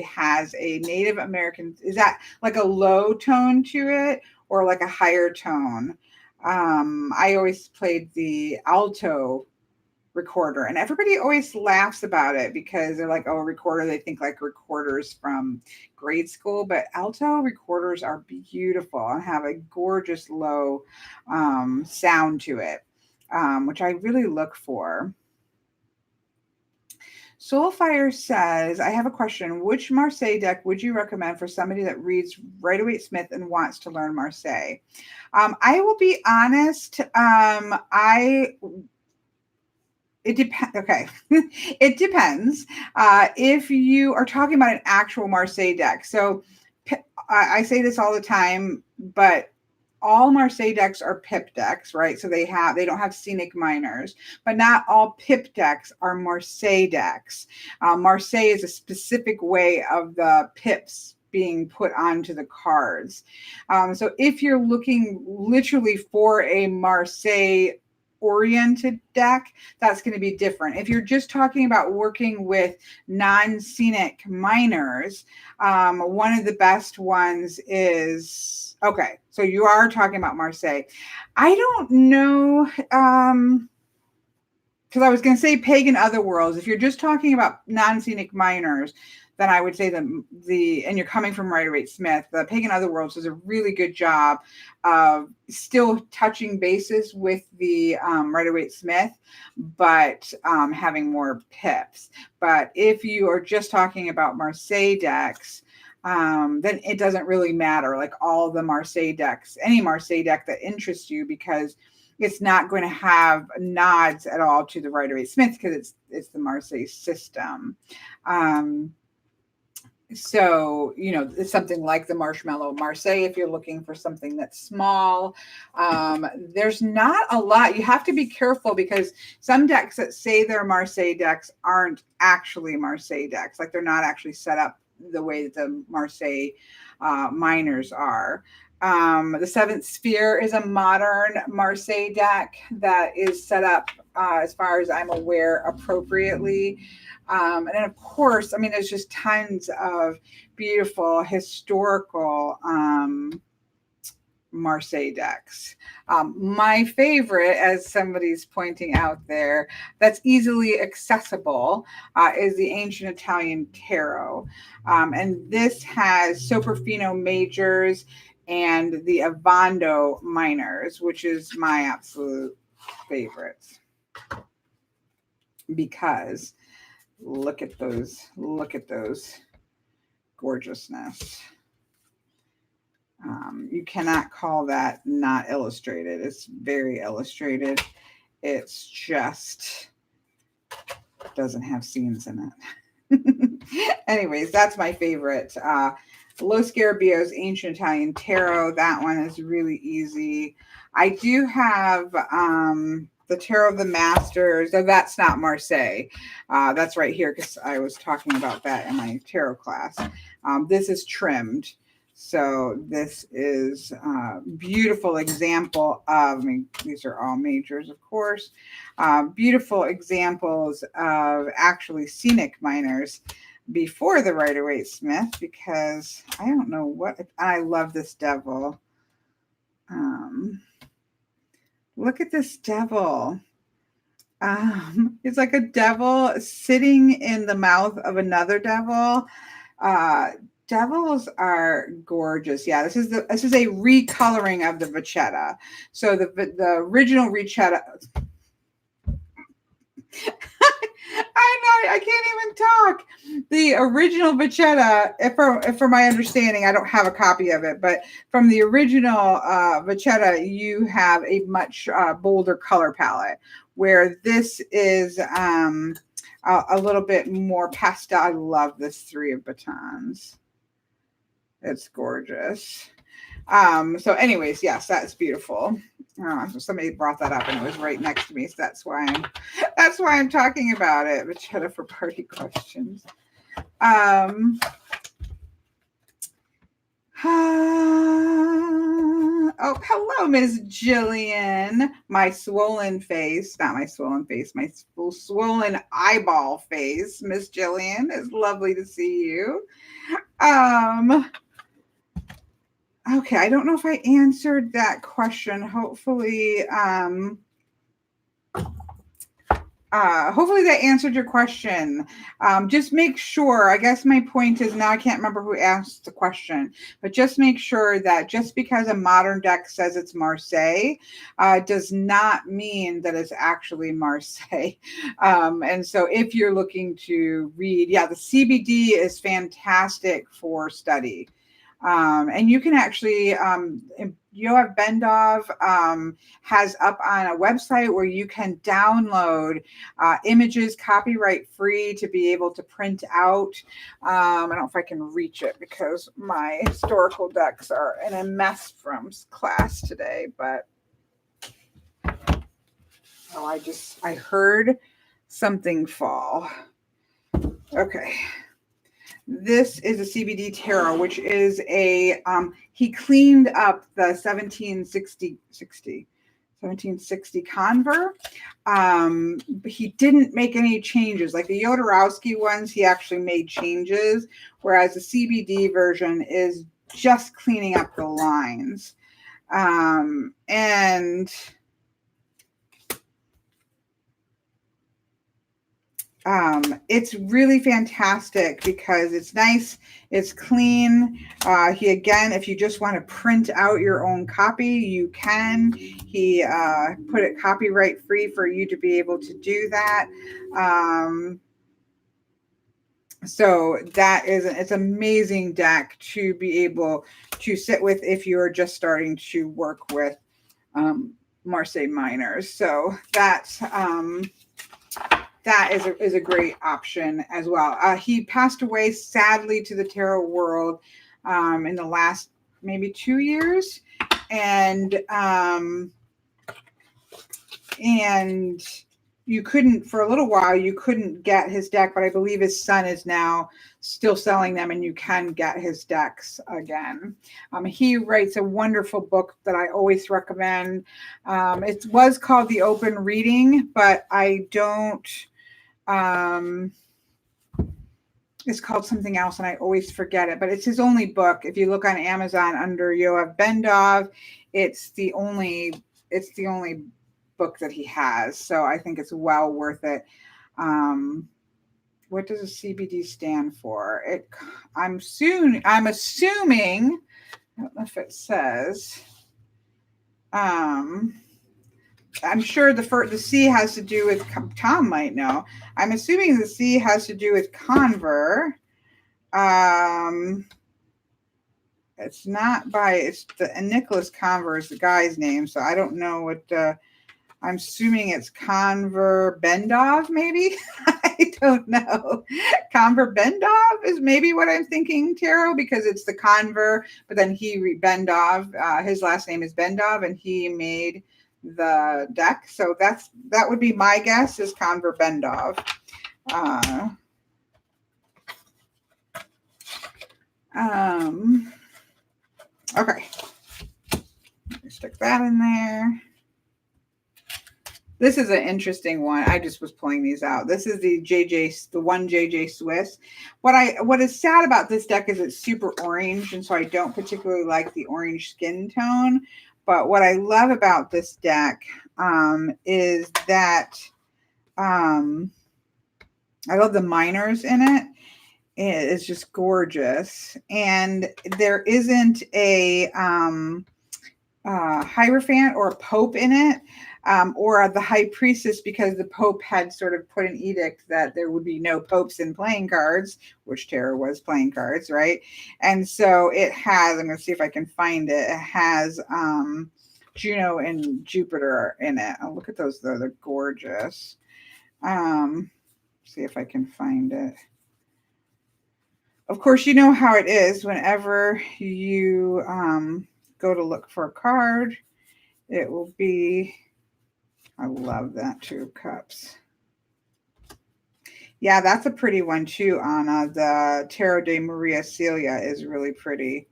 [SPEAKER 1] has a Native American. Is that like a low tone to it or like a higher tone? I always played the alto recorder, and everybody always laughs about it because they're like, oh, a recorder. They think like recorders from grade school, but alto recorders are beautiful and have a gorgeous low sound to it, which I really look for. Soulfire says, I have a question. Which Marseille deck would you recommend for somebody that reads Rider-Waite-Smith and wants to learn Marseille? I will be honest. It depends. Okay. It depends. If you are talking about an actual Marseille deck. So I say this all the time, but all Marseille decks are pip decks, right? So they don't have scenic minors, but not all pip decks are Marseille decks. Marseille is a specific way of the pips being put onto the cards. So if you're looking literally for a Marseille oriented deck, that's going to be different. If you're just talking about working with non-scenic minors, one of the best ones is, okay, so you are talking about Marseille. I don't know, because I was going to say Pagan Otherworlds. If you're just talking about non-scenic minors, then I would say and you're coming from Rider-Waite-Smith, the Pagan Otherworlds does a really good job of still touching bases with the Rider-Waite-Smith, but having more pips. But if you are just talking about Marseille decks, then it doesn't really matter, like all the Marseille decks, any Marseille deck that interests you, because it's not going to have nods at all to the Rider-Waite-Smith because it's the Marseille system. So, it's something like the Marshmallow Marseille if you're looking for something that's small. There's not a lot. You have to be careful because some decks that say they're Marseille decks aren't actually Marseille decks. Like they're not actually set up the way that the Marseille minors are. The Seventh Sphere is a modern Marseille deck that is set up, as far as I'm aware, appropriately. And then, of course, there's just tons of beautiful historical Marseille decks. My favorite, as somebody's pointing out there, that's easily accessible, is the Ancient Italian Tarot. And this has Soprafino Majors and the Avando Minors, which is my absolute favorite. Because look at those gorgeousness. You cannot call that not illustrated. It's very illustrated. It's just doesn't have scenes in it. Anyways, that's my favorite. Los Scarabeos Ancient Italian Tarot. That one is really easy. I do have the Tarot of the Masters. So that's not Marseille. That's right here because I was talking about that in my tarot class. This is trimmed. So this is a beautiful example of, these are all majors, of course, beautiful examples of actually scenic minors before the Rider-Waite-Smith, because I don't know what, I love this devil. Look at this devil. It's like a devil sitting in the mouth of another devil. Devils are gorgeous. Yeah, this is a recoloring of the Vachetta. So the original Vachetta. I can't even talk. The original Vachetta, if for my understanding, I don't have a copy of it, but from the original Vachetta, you have a much bolder color palette, where this is a little bit more pastel. I love this Three of Batons. It's gorgeous. So anyways, yes, that's beautiful. So somebody brought that up and it was right next to me. So that's why I'm talking about it. Vachetta for party questions. Oh, hello, Ms. Jillian. My swollen face, not my swollen face, my swollen eyeball face. Ms. Jillian, it's lovely to see you. Okay, I don't know if I answered that question. Hopefully that answered your question. Just make sure, I guess my point is, now I can't remember who asked the question, but just make sure that just because a modern deck says it's Marseille, does not mean that it's actually Marseille. And so if you're looking to read, yeah, the CBD is fantastic for study. And you can actually, Yoav Bendov has up on a website where you can download images copyright free to be able to print out. I don't know if I can reach it because my historical decks are in a mess from class today, but I heard something fall. Okay. This is a CBD tarot, which is he cleaned up the 1760 conver. He didn't make any changes. Like the Jodorowsky ones, he actually made changes, whereas the CBD version is just cleaning up the lines. And it's really fantastic because it's nice, it's clean. If you just want to print out your own copy, you can. He put it copyright free for you to be able to do that. So it's an amazing deck to be able to sit with if you're just starting to work with Marseille minors. So that is a great option as well. He passed away, sadly, to the tarot world in the last maybe 2 years. And you couldn't, for a little while, you couldn't get his deck, but I believe his son is now still selling them and you can get his decks again. He writes a wonderful book that I always recommend. It was called The Open Reading, but I don't... it's called something else and I always forget it, but it's his only book. If you look on Amazon under Yoav Bendov, it's the only book that he has. So I think it's well worth it. What does a CBD stand for? I'm assuming, I don't know if it says, I'm sure the C has to do with, Tom might know. I'm assuming the C has to do with conver. It's not it's Nicholas Conver is the guy's name. So I don't know what, I'm assuming it's Conver Bendov, maybe. I don't know. Conver Bendov is maybe what I'm thinking, tarot, because it's the Conver, but then Bendov, his last name is Bendov, and he made the deck. So that would be my guess, is Conver Bendov. Okay. Let me stick that in there. This is an interesting one. I just was pulling these out. This is the one JJ Swiss. What is sad about this deck is it's super orange, and so I don't particularly like the orange skin tone. But what I love about this deck is that I love the minors in it. It is just gorgeous, and there isn't a Hierophant or a Pope in it. Or the High Priestess, because the Pope had sort of put an edict that there would be no popes in playing cards, which tarot was playing cards, right? And so it has, I'm going to see if I can find it. It has Juno and Jupiter in it. Oh, look at those, though. They're gorgeous. See if I can find it. Of course, you know how it is whenever you go to look for a card. It will be... I love that, Two of Cups. Yeah, that's a pretty one too, Anna. The Tarot de Maria Celia is really pretty.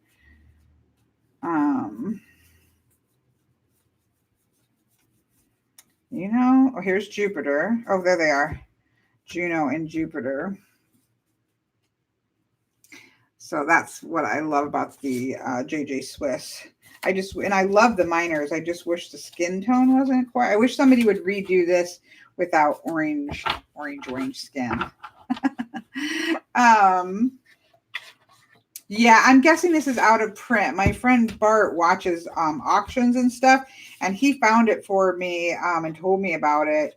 [SPEAKER 1] Here's Jupiter. Oh, there they are. Juno and Jupiter. So that's what I love about the JJ Swiss. I love the minors. I just wish the skin tone wasn't quite. I wish somebody would redo this without orange skin. Yeah, I'm guessing this is out of print. My friend Bart watches auctions and stuff, and he found it for me and told me about it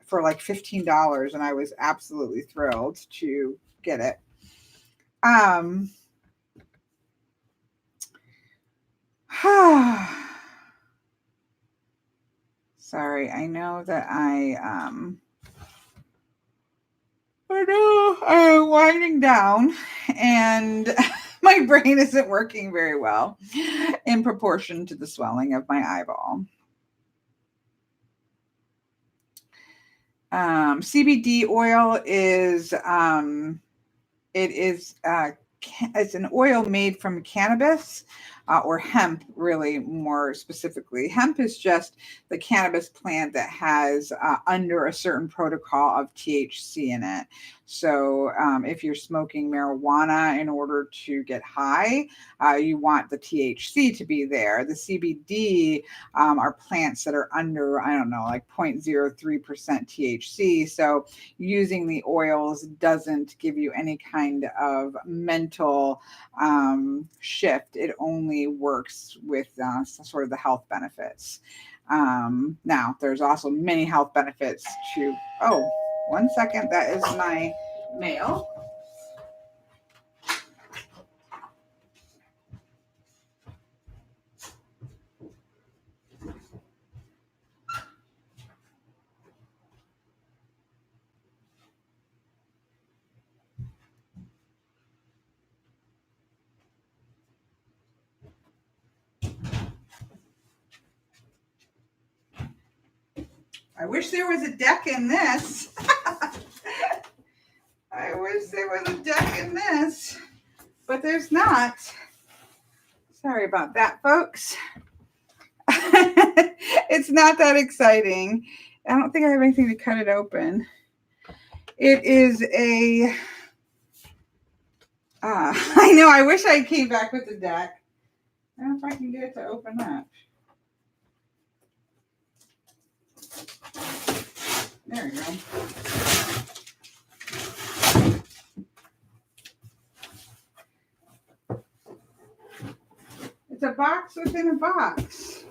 [SPEAKER 1] for like $15, and I was absolutely thrilled to get it. Sorry, I know that I know I'm winding down and my brain isn't working very well in proportion to the swelling of my eyeball. CBD oil is it's an oil made from cannabis or hemp, really more specifically. Hemp is just the cannabis plant that has under a certain protocol of THC in it. So if you're smoking marijuana in order to get high, you want the THC to be there. The CBD are plants that are under, I don't know, like 0.03% THC. So using the oils doesn't give you any kind of mental shift. It only works with sort of the health benefits. Now, there's also many health benefits to, oh, 1 second, that is my mail. I wish there was a deck in this. I wish there was a deck in this, but there's not. Sorry about that, folks. It's not that exciting. I don't think I have anything to cut it open. It is a, I know, I wish I came back with the deck. I don't know if I can get it to open up. There we go. It's a box within a box.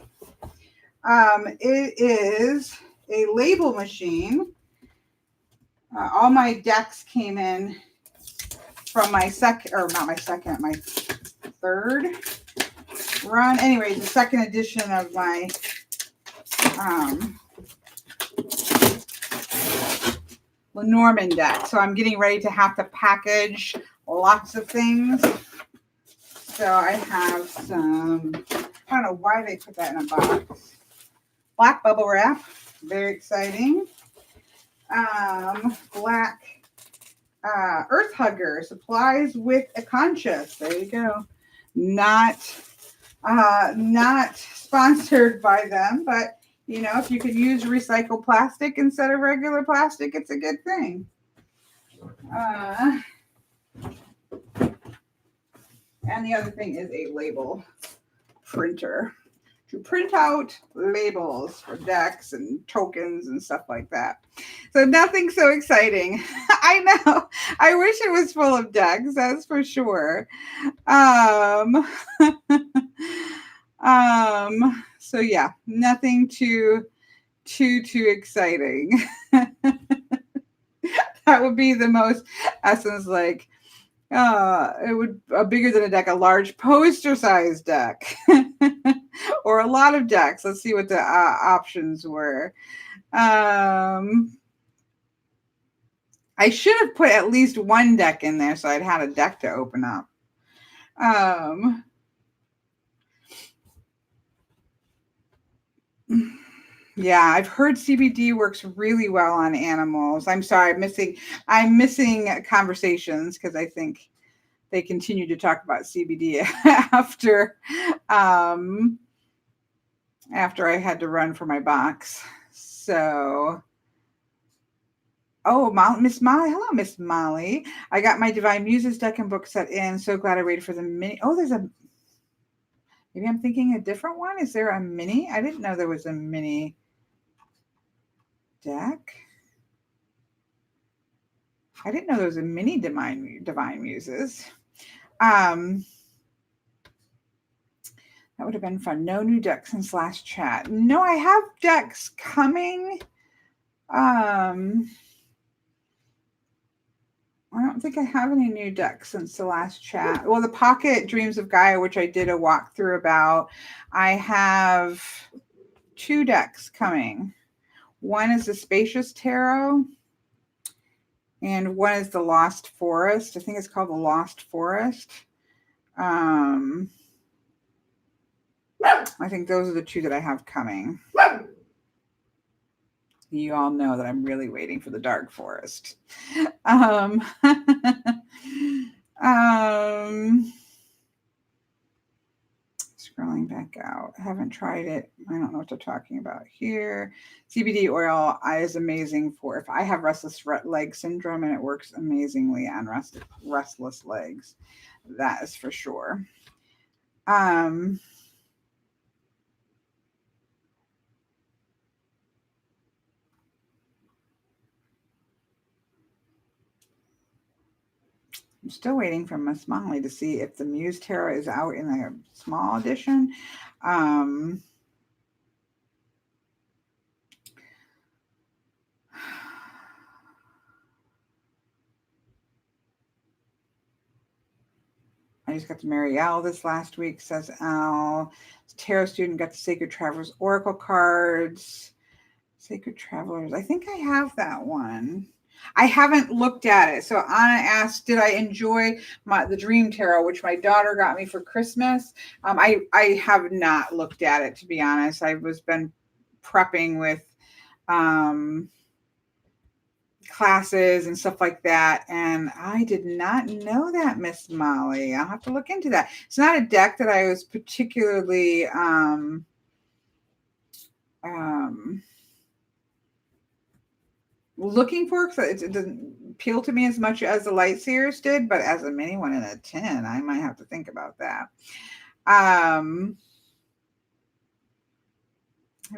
[SPEAKER 1] It is a label machine. All my decks came in from my my third run. Anyways, the second edition of my Lenormand deck. So I'm getting ready to have to package lots of things. So I have some, I don't know why they put that in a box. Black bubble wrap, very exciting. Black earth hugger, supplies with a conscience. There you go. Not sponsored by them, but you know, if you could use recycled plastic instead of regular plastic, it's a good thing. And the other thing is a label printer to print out labels for decks and tokens and stuff like that. So nothing so exciting. I know. I wish it was full of decks, that's for sure. So yeah, nothing too exciting. That would be the most essence, like it would bigger than a deck, a large poster-sized deck, or a lot of decks. Let's see what the options were. I should have put at least one deck in there, so I'd had a deck to open up. Yeah, I've heard CBD works really well on animals. I'm sorry, I'm missing conversations because I think they continue to talk about CBD after I had to run for my box. So, oh, Miss Molly. Hello, Miss Molly. I got my Divine Muses deck and book set in. So glad I waited for the mini. Oh, maybe I'm thinking a different one. Is there a mini? I didn't know there was a mini deck. I didn't know there was a mini Divine Muses. That would have been fun. No new decks since last chat. No, I have decks coming. I don't think I have any new decks since the last chat. Well, the Pocket Dreams of Gaia, which I did a walkthrough about, I have 2 decks coming. One is the Spacious Tarot, and one is the Lost Forest. I think it's called the Lost Forest. I think those are the 2 that I have coming. You all know that I'm really waiting for the Dark Forest. Scrolling back out. I haven't tried it. I don't know what they're talking about here. CBD oil is amazing for if I have restless leg syndrome, and it works amazingly on restless legs. That is for sure. I'm still waiting for Miss Molly to see if the Muse Tarot is out in a small edition. I just got to marry Al this last week, says Al. Tarot student got the Sacred Travelers Oracle cards. Sacred Travelers. I think I have that one. I haven't looked at it. So Anna asked, did I enjoy the Dream Tarot, which my daughter got me for Christmas? I have not looked at it, to be honest. I was been prepping with classes and stuff like that, and I did not know that, Miss Molly. I'll have to look into that. It's not a deck that I was particularly looking for, because it doesn't appeal to me as much as the Light Seers did, but as a mini 1 in a 10, I might have to think about that. I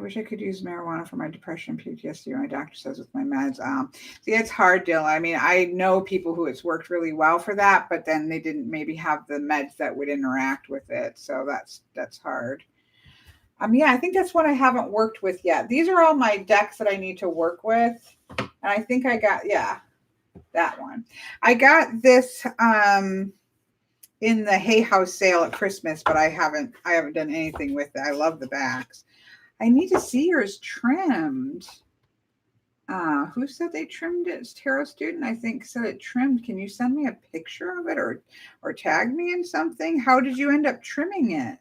[SPEAKER 1] wish I could use marijuana for my depression and PTSD. My doctor says with my meds. See, it's hard, Dill. I mean, I know people who it's worked really well for that, but then they didn't maybe have the meds that would interact with it. So that's hard. Yeah, I think that's what I haven't worked with yet. These are all my decks that I need to work with. And I think I got, yeah, that one. I got this in the Hay House sale at Christmas, but I haven't done anything with it. I love the backs. I need to see yours trimmed. Who said they trimmed it? It's Tarot student, I think, said it trimmed. Can you send me a picture of it or tag me in something? How did you end up trimming it?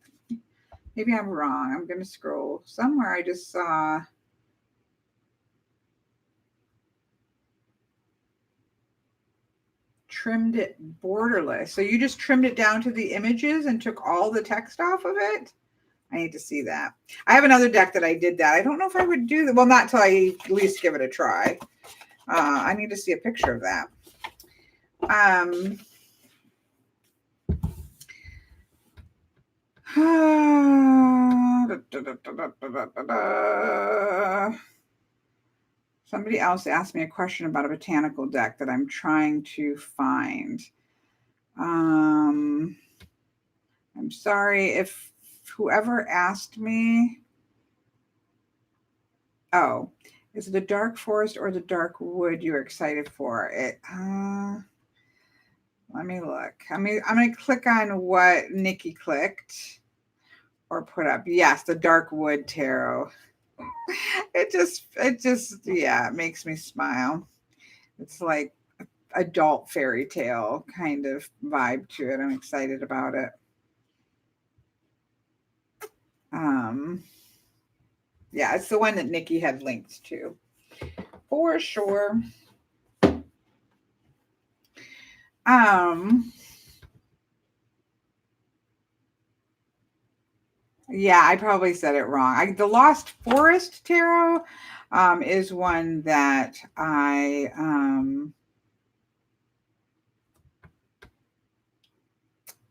[SPEAKER 1] Maybe I'm wrong. I'm going to scroll somewhere. I just saw. Trimmed it borderless. So you just trimmed it down to the images and took all the text off of it? I need to see that. I have another deck that I did that. I don't know if I would do that. Well, not until I at least give it a try. I need to see a picture of that. Somebody else asked me a question about a botanical deck that I'm trying to find. I'm sorry if whoever asked me. Oh, is it the dark forest or the dark wood you're excited for? It. Let me look. I'm going to click on what Nikki clicked or put up. Yes, the dark wood tarot. It just, yeah, it makes me smile. It's like adult fairy tale kind of vibe to it. I'm excited about it. Yeah, it's the one that Nikki had linked to for sure. Yeah, I probably said it wrong. The Lost Forest Tarot is one that I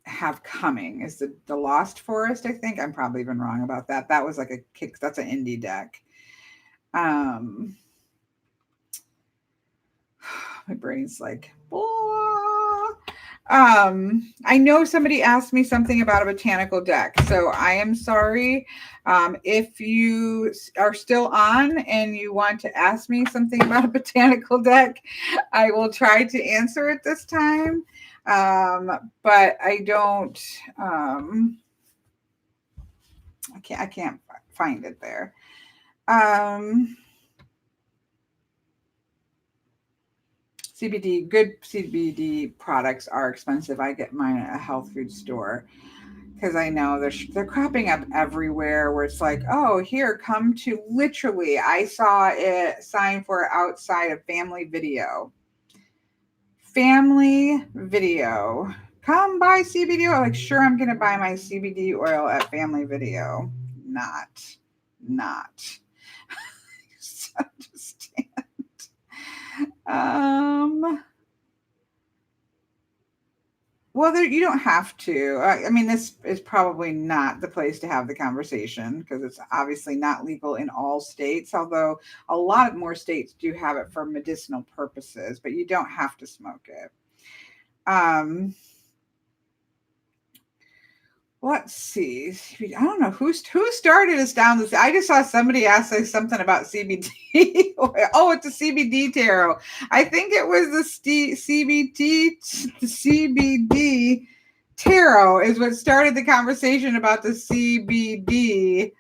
[SPEAKER 1] have coming. Is the Lost Forest, I think. I'm probably even wrong about that. That was like a kick. That's an indie deck. My brain's like, blah. I know somebody asked me something about a botanical deck, so I am sorry. If you are still on and you want to ask me something about a botanical deck, I will try to answer it this time. But I don't. I can't find it there. CBD, good CBD products are expensive. I get mine at a health food store because I know they're cropping up everywhere where it's like, oh, here, come to literally. I saw a sign for outside of Family Video. Family Video. Come buy CBD oil. Like, sure, I'm going to buy my CBD oil at Family Video. Not. Understand. Well, you don't have to. I mean, this is probably not the place to have the conversation because it's obviously not legal in all states, although a lot more states do have it for medicinal purposes, but you don't have to smoke it. Let's see. I don't know who started us down this. I just saw somebody ask us something about CBD. Oh, it's a CBD tarot. I think it was the CBD tarot is what started the conversation about the CBD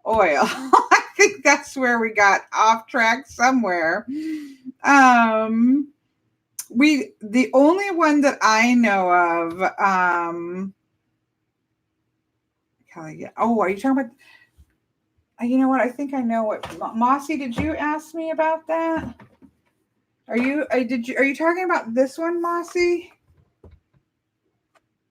[SPEAKER 1] oil. I think that's where we got off track somewhere. The only one that I know of. Oh, are you talking about? You know what? I think I know what. Mossy, did you ask me about that? Are you talking about this one, Mossy?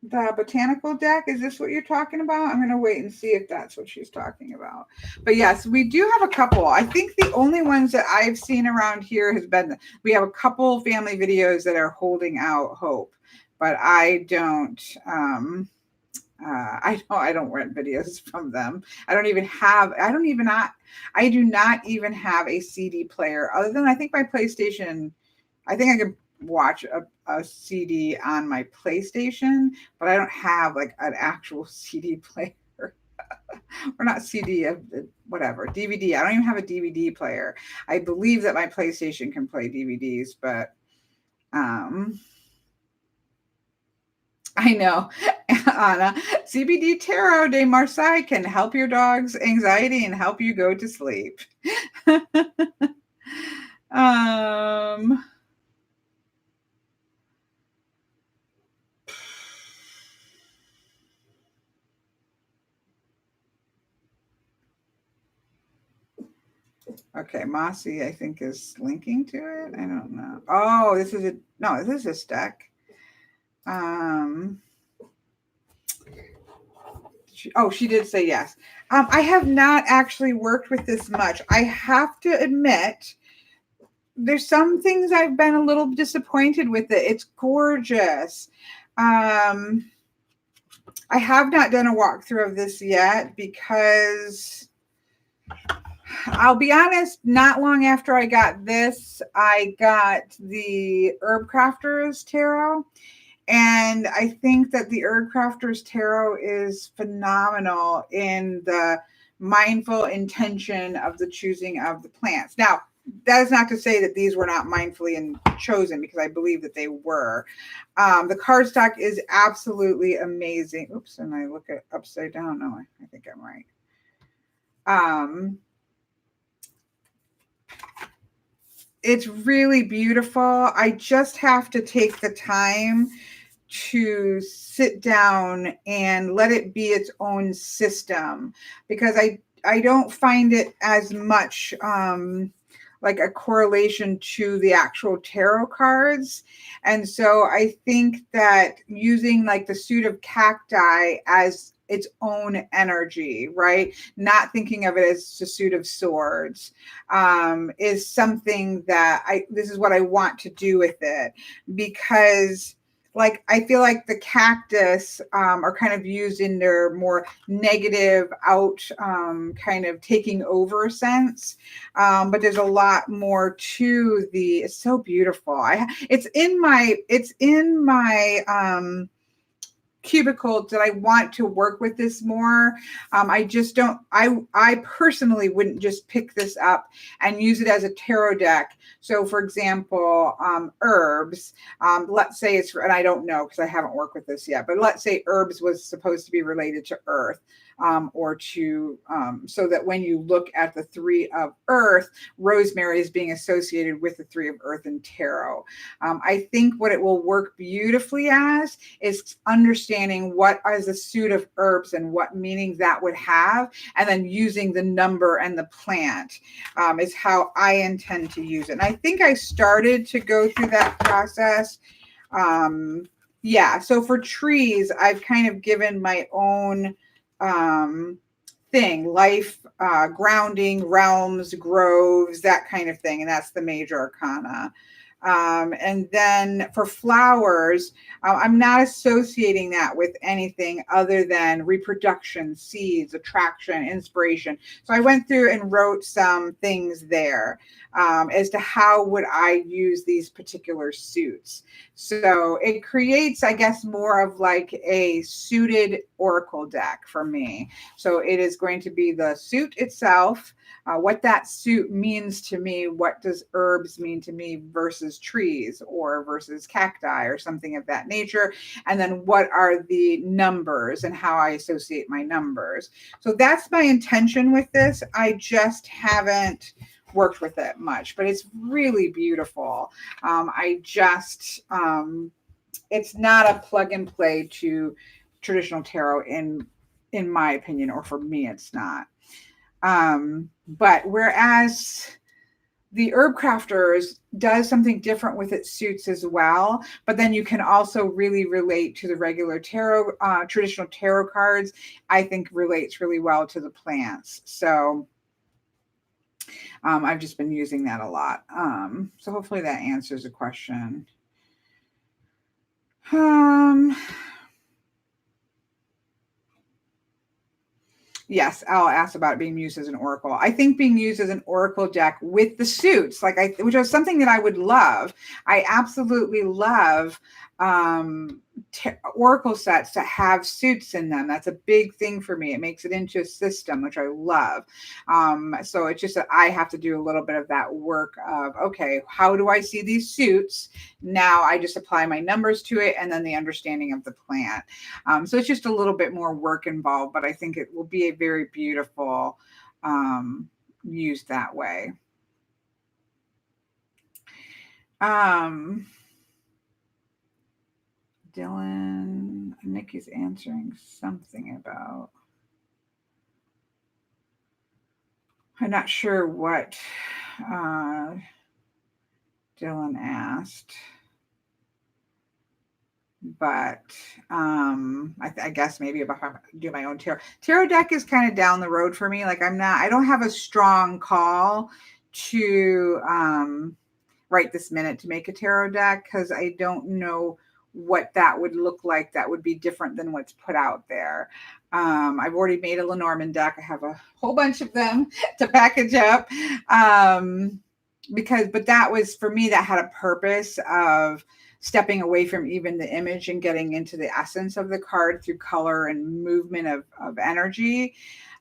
[SPEAKER 1] The botanical deck? Is this what you're talking about? I'm going to wait and see if that's what she's talking about. But yes, we do have a couple. I think the only ones that I've seen around here has been, we have a couple Family Videos that are holding out hope, but I don't. I don't rent videos from them. I do not even have a CD player other than I think my PlayStation. I think I could watch a CD on my PlayStation, but I don't have like an actual CD player. Or not CD, whatever, DVD. I don't even have a DVD player. I believe that my PlayStation can play DVDs, but I know, Anna. CBD Tarot de Marseille can help your dog's anxiety and help you go to sleep. Okay, Mossy, I think, is linking to it. I don't know. Oh, this is this deck. She did say yes. I have not actually worked with this much. I have to admit, there's some things I've been a little disappointed with it. It's gorgeous. I have not done a walkthrough of this yet because I'll be honest, not long after I got this, I got the Herb Crafters Tarot. And I think that the Herb Crafters Tarot is phenomenal in the mindful intention of the choosing of the plants. Now, that is not to say that these were not mindfully chosen, because I believe that they were. The cardstock is absolutely amazing. Oops, and I look at upside down. No, I think I'm right. It's really beautiful. I just have to take the time to sit down and let it be its own system, because I don't find it as much like a correlation to the actual tarot cards. And so I think that using like the suit of cacti as its own energy, right? Not thinking of it as a suit of swords, is something that this is what I want to do with it, because like I feel like the cactus are kind of used in their more negative out kind of taking over sense. But there's a lot more to the, it's so beautiful. It's in my cubicle that I want to work with this more. I just don't, I personally wouldn't just pick this up and use it as a tarot deck. So for example, herbs, let's say it's, and I don't know because I haven't worked with this yet, but let's say herbs was supposed to be related to earth. Or to, so that when you look at the three of earth, rosemary is being associated with the three of earth and tarot. I think what it will work beautifully as is understanding what is a suit of herbs and what meaning that would have, and then using the number and the plant is how I intend to use it. And I think I started to go through that process. Yeah, so for trees, I've kind of given my own thing, life, grounding, realms, groves, that kind of thing. And that's the major arcana. And then for flowers, I'm not associating that with anything other than reproduction, seeds, attraction, inspiration. So I went through and wrote some things there as to how would I use these particular suits. So it creates, I guess, more of like a suited oracle deck for me. So it is going to be the suit itself, what that suit means to me, what does herbs mean to me versus trees or versus cacti or something of that nature, and then what are the numbers and how I associate my numbers. So that's my intention with this. I just haven't worked with it much, but it's really beautiful. It's not a plug and play to traditional tarot in my opinion, or for me, it's not. But whereas the herb crafters does something different with its suits as well, but then you can also really relate to the regular tarot, traditional tarot cards. I think relates really well to the plants. So I've just been using that a lot. So hopefully that answers the question. Yes, Al asked about it being used as an oracle. I think being used as an oracle deck with the suits, which is something that I would love. I absolutely love oracle sets to have suits in them. That's a big thing for me. It makes it into a system, which I love. So it's just that I have to do a little bit of that work of, okay, how do I see these suits? Now I just apply my numbers to it and then the understanding of the plant. So it's just a little bit more work involved, but I think it will be a very beautiful used that way. Dylan, Nikki's answering something about, I'm not sure what Dylan asked, but I guess maybe about how to do my own tarot deck is kind of down the road for me. Like I don't have a strong call to right this minute to make a tarot deck because I don't know what that would look like. That would be different than what's put out there. I've already made a Lenormand deck. I have a whole bunch of them to package up. But that was, for me, that had a purpose of stepping away from even the image and getting into the essence of the card through color and movement of energy.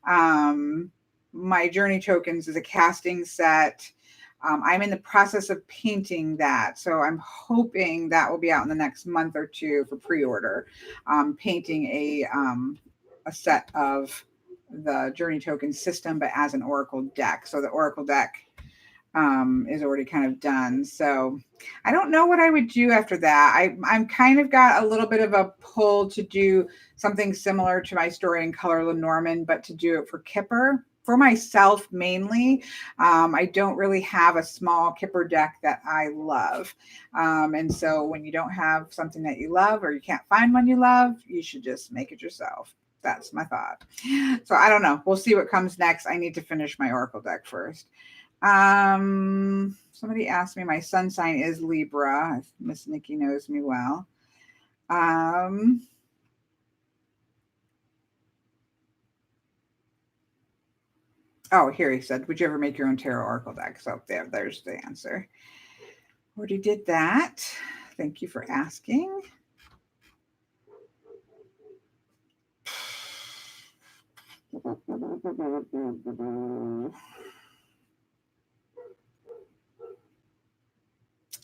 [SPEAKER 1] My Journey Tokens is a casting set. I'm in the process of painting that. So I'm hoping that will be out in the next month or two for pre-order. Painting a set of the Journey Token system, but as an Oracle deck. So the Oracle deck is already kind of done. So I don't know what I would do after that. I'm kind of got a little bit of a pull to do something similar to my Story in Color Lenormand, but to do it for Kipper. For myself mainly, I don't really have a small Kipper deck that I love. And so when you don't have something that you love or you can't find one you love, you should just make it yourself. That's my thought. So I don't know. We'll see what comes next. I need to finish my Oracle deck first. Somebody asked me, my sun sign is Libra. Miss Nikki knows me well. Oh, here he said, would you ever make your own tarot oracle deck? So there's the answer. Already did that. Thank you for asking.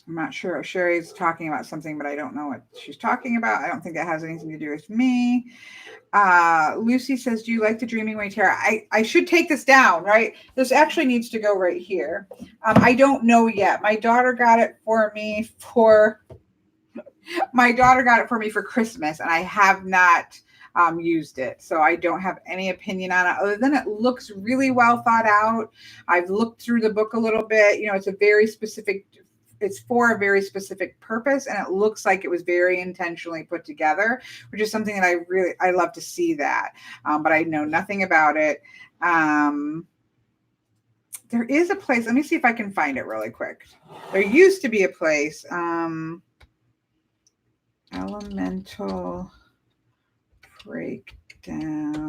[SPEAKER 1] I'm not sure. Sherry's talking about something, but I don't know what she's talking about. I don't think that has anything to do with me. Lucy says, do you like the Dreaming Way Tarot? I should take this down, right? This actually needs to go right here. I don't know yet. My daughter got it for me for Christmas, and I have not used it. So I don't have any opinion on it other than it looks really well thought out. I've looked through the book a little bit. It's for a very specific purpose, and it looks like it was very intentionally put together, which is something that I love to see that. But I know nothing about it. There is a place. Let me see if I can find it really quick. There used to be a place. Elemental breakdown.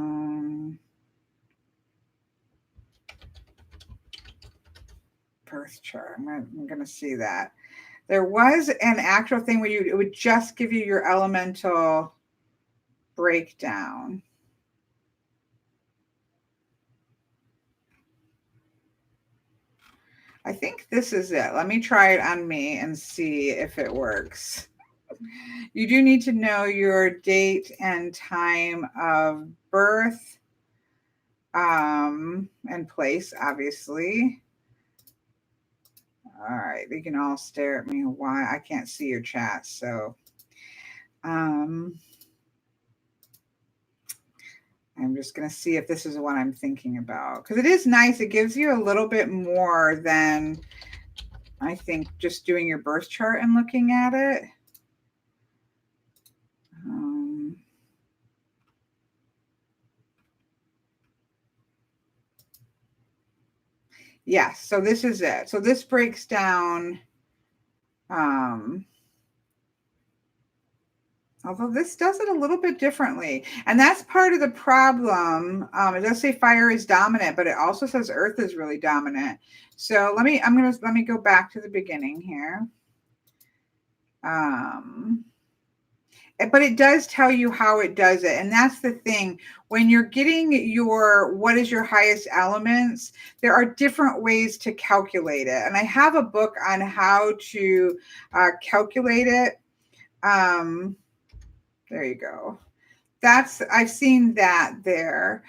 [SPEAKER 1] Birth chart. I'm going to see that. There was an actual thing where it would just give you your elemental breakdown. I think this is it. Let me try it on me and see if it works. You do need to know your date and time of birth and place, obviously. All right, you can all stare at me. Why? I can't see your chat, so I'm just going to see if this is what I'm thinking about, because it is nice. It gives you a little bit more than, I think, just doing your birth chart and looking at it. Yes, so this is it. So this breaks down, although this does it a little bit differently. And that's part of the problem. It does say fire is dominant, but it also says earth is really dominant. So let me go back to the beginning here. But it does tell you how it does it. And that's the thing. When you're getting what is your highest elements, there are different ways to calculate it. And I have a book on how to calculate it. There you go. I've seen that there.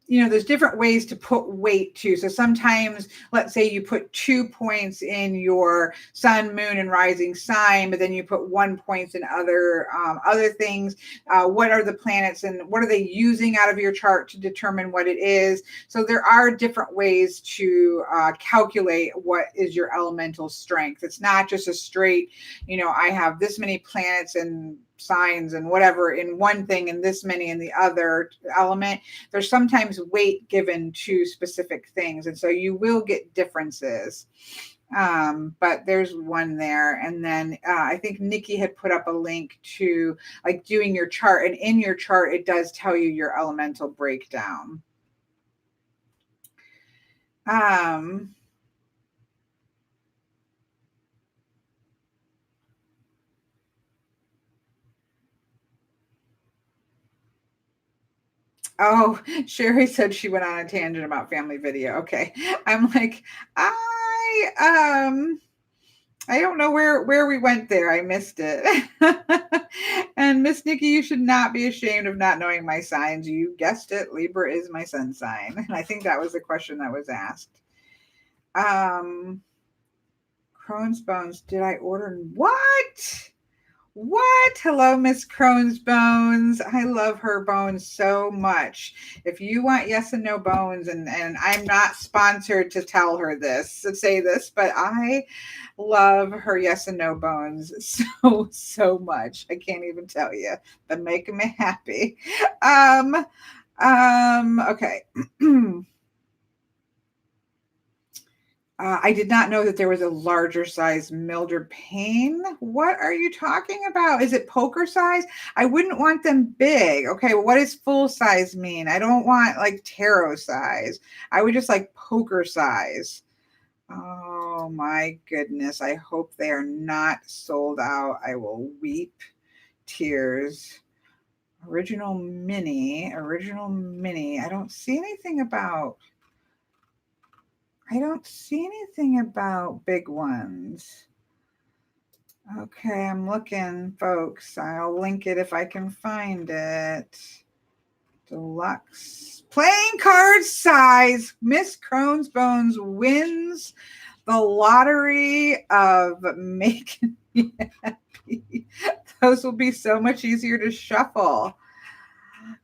[SPEAKER 1] There's different ways to put weight too. So sometimes, let's say you put 2 points in your sun, moon, and rising sign, but then you put 1 point in other things. What are the planets and what are they using out of your chart to determine what it is? So there are different ways to calculate what is your elemental strength. It's not just a straight, I have this many planets and signs and whatever in one thing and this many in the other element. There's sometimes weight given to specific things, and so you will get differences. But there's one there. And then I think Nikki had put up a link to like doing your chart, and in your chart it does tell you your elemental breakdown. Oh, Sherry said she went on a tangent about family video. Okay. I'm like, I don't know where we went there. I missed it. And Miss Nikki, you should not be ashamed of not knowing my signs. You guessed it. Libra is my sun sign. And I think that was the question that was asked. Crohn's bones. Did I order? What? Hello, Miss Crohn's Bones. I love her bones so much. If you want yes and no bones, and I'm not sponsored to tell her this, to say this, but I love her yes and no bones so much. I can't even tell you. They're making me happy. Okay. I did not know that there was a larger size Mildred pane. What are you talking about? Is it poker size? I wouldn't want them big. Okay, well, what does full size mean? I don't want like tarot size. I would just like poker size. Oh my goodness. I hope they are not sold out. I will weep tears. Original mini. I don't see anything about big ones. Okay, I'm looking, folks. I'll link it if I can find it. Deluxe playing card size. Miss Crohn's Bones wins the lottery of making me happy. Those will be so much easier to shuffle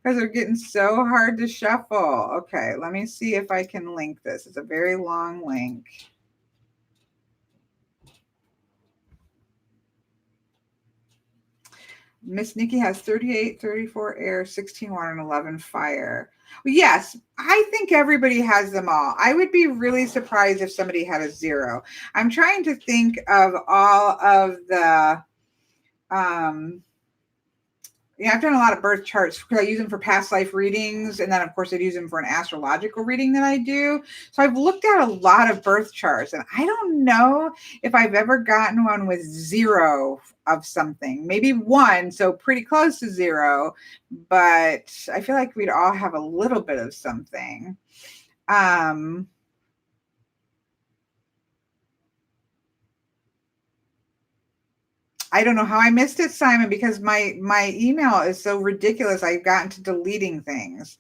[SPEAKER 1] because they're getting so hard to shuffle. Okay, let me see if I can link this. It's a very long link. Miss Nikki has 38, 34 air, 16 water, and 11 fire. Well, yes, I think everybody has them all. I would be really surprised if somebody had a 0. I'm trying to think of all of the I've done a lot of birth charts because I use them for past life readings. And then, of course, I use them for an astrological reading that I do. So I've looked at a lot of birth charts, and I don't know if I've ever gotten one with 0 of something. Maybe 1, so pretty close to 0. But I feel like we'd all have a little bit of something. I don't know how I missed it, Simon, because my email is so ridiculous. I've gotten to deleting things.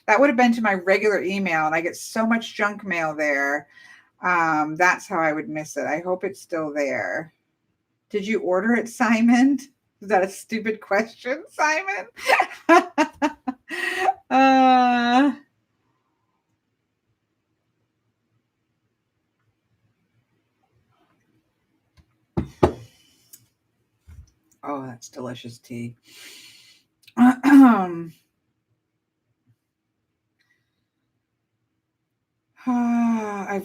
[SPEAKER 1] That would have been to my regular email, and I get so much junk mail there. That's how I would miss it. I hope it's still there. Did you order it, Simon? Is that a stupid question, Simon? Oh, that's delicious tea. I've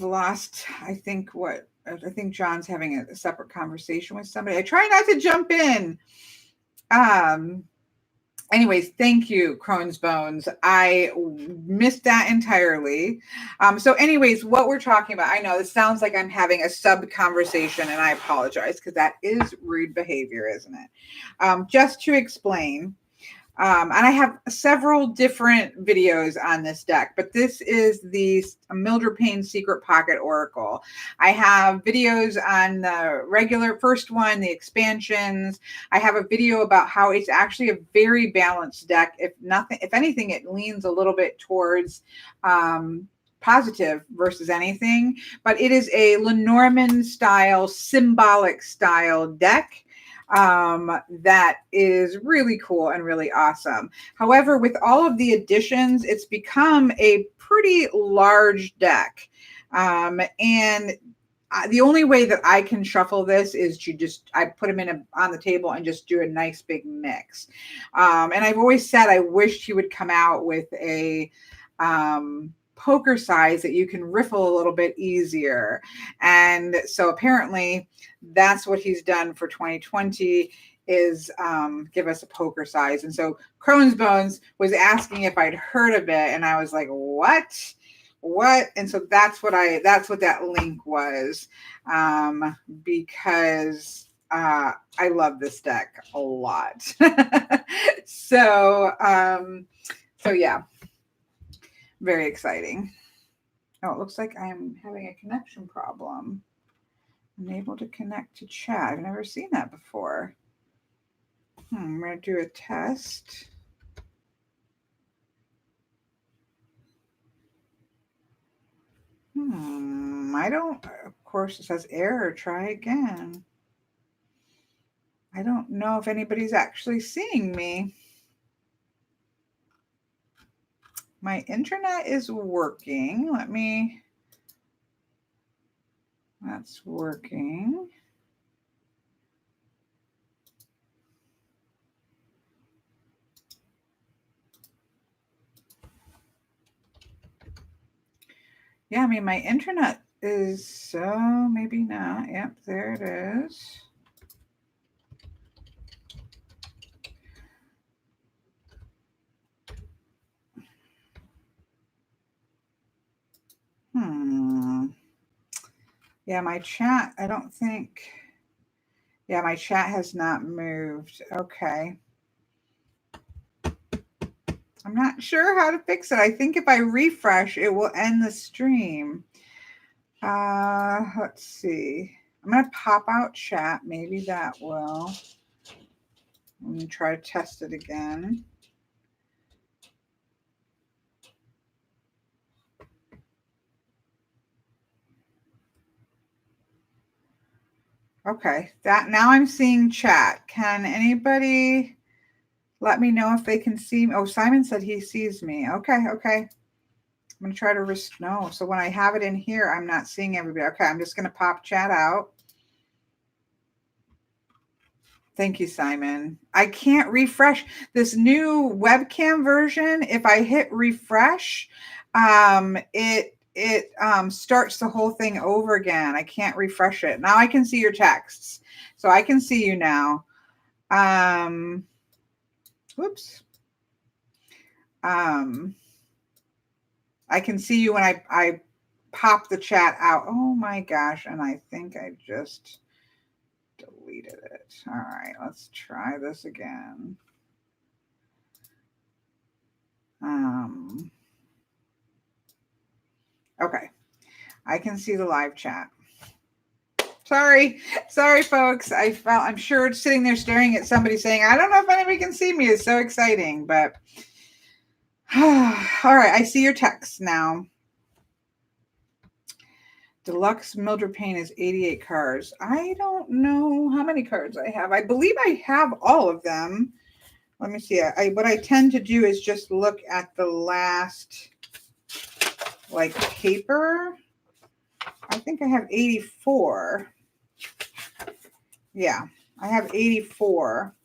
[SPEAKER 1] lost, I think John's having a separate conversation with somebody. I try not to jump in. Anyways, thank you, Crohn's Bones. I missed that entirely. So anyways, what we're talking about, I know this sounds like I'm having a sub conversation, and I apologize because that is rude behavior, isn't it? Just to explain, and I have several different videos on this deck, but this is the Mildred Payne Secret Pocket Oracle. I have videos on the regular first one, the expansions. I have a video about how it's actually a very balanced deck. If anything, it leans a little bit towards positive versus anything, but it is a Lenormand style, symbolic style deck. That is really cool and really awesome. However, with all of the additions, it's become a pretty large deck. And the only way that I can shuffle this is I put them on the table and just do a nice big mix. And I've always said I wished he would come out with a poker size that you can riffle a little bit easier. And so apparently that's what he's done for 2020 is give us a poker size. And so Crohn's Bones was asking if I'd heard of it, and I was like, what? And so that's what that link was, because I love this deck a lot. So yeah, very exciting. Oh, it looks like I'm having a connection problem. Unable to connect to chat. I've never seen that before. I'm going to do a test. Of course, it says error. Try again. I don't know if anybody's actually seeing me. My internet is working. That's working. Yeah, my internet is so maybe not. Yep, there it is. Yeah, my chat, I don't think, yeah, my chat has not moved. Okay. I'm not sure how to fix it. I think if I refresh, it will end the stream. Let's see. I'm going to pop out chat. Maybe that will. Let me try to test it again. Okay, that now I'm seeing chat. Can anybody let me know if they can see me? Oh, Simon said he sees me. Okay. I'm going to try to no. So when I have it in here, I'm not seeing everybody. Okay, I'm just going to pop chat out. Thank you, Simon. I can't refresh this new webcam version. If I hit refresh, it starts the whole thing over again. I can't refresh it. Now I can see your texts. So I can see you now. Whoops. I can see you when I pop the chat out. Oh my gosh. And I think I just deleted it. All right, let's try this again. Okay, I can see the live chat. Sorry, folks. I'm sure sitting there staring at somebody saying, I don't know if anybody can see me is so exciting, but all right, I see your text now. Deluxe Mildred Payne is 88 cards. I don't know how many cards I have. I believe I have all of them. Let me see. What I tend to do is just look at the last paper. I think I have 84. Yeah, I have 84.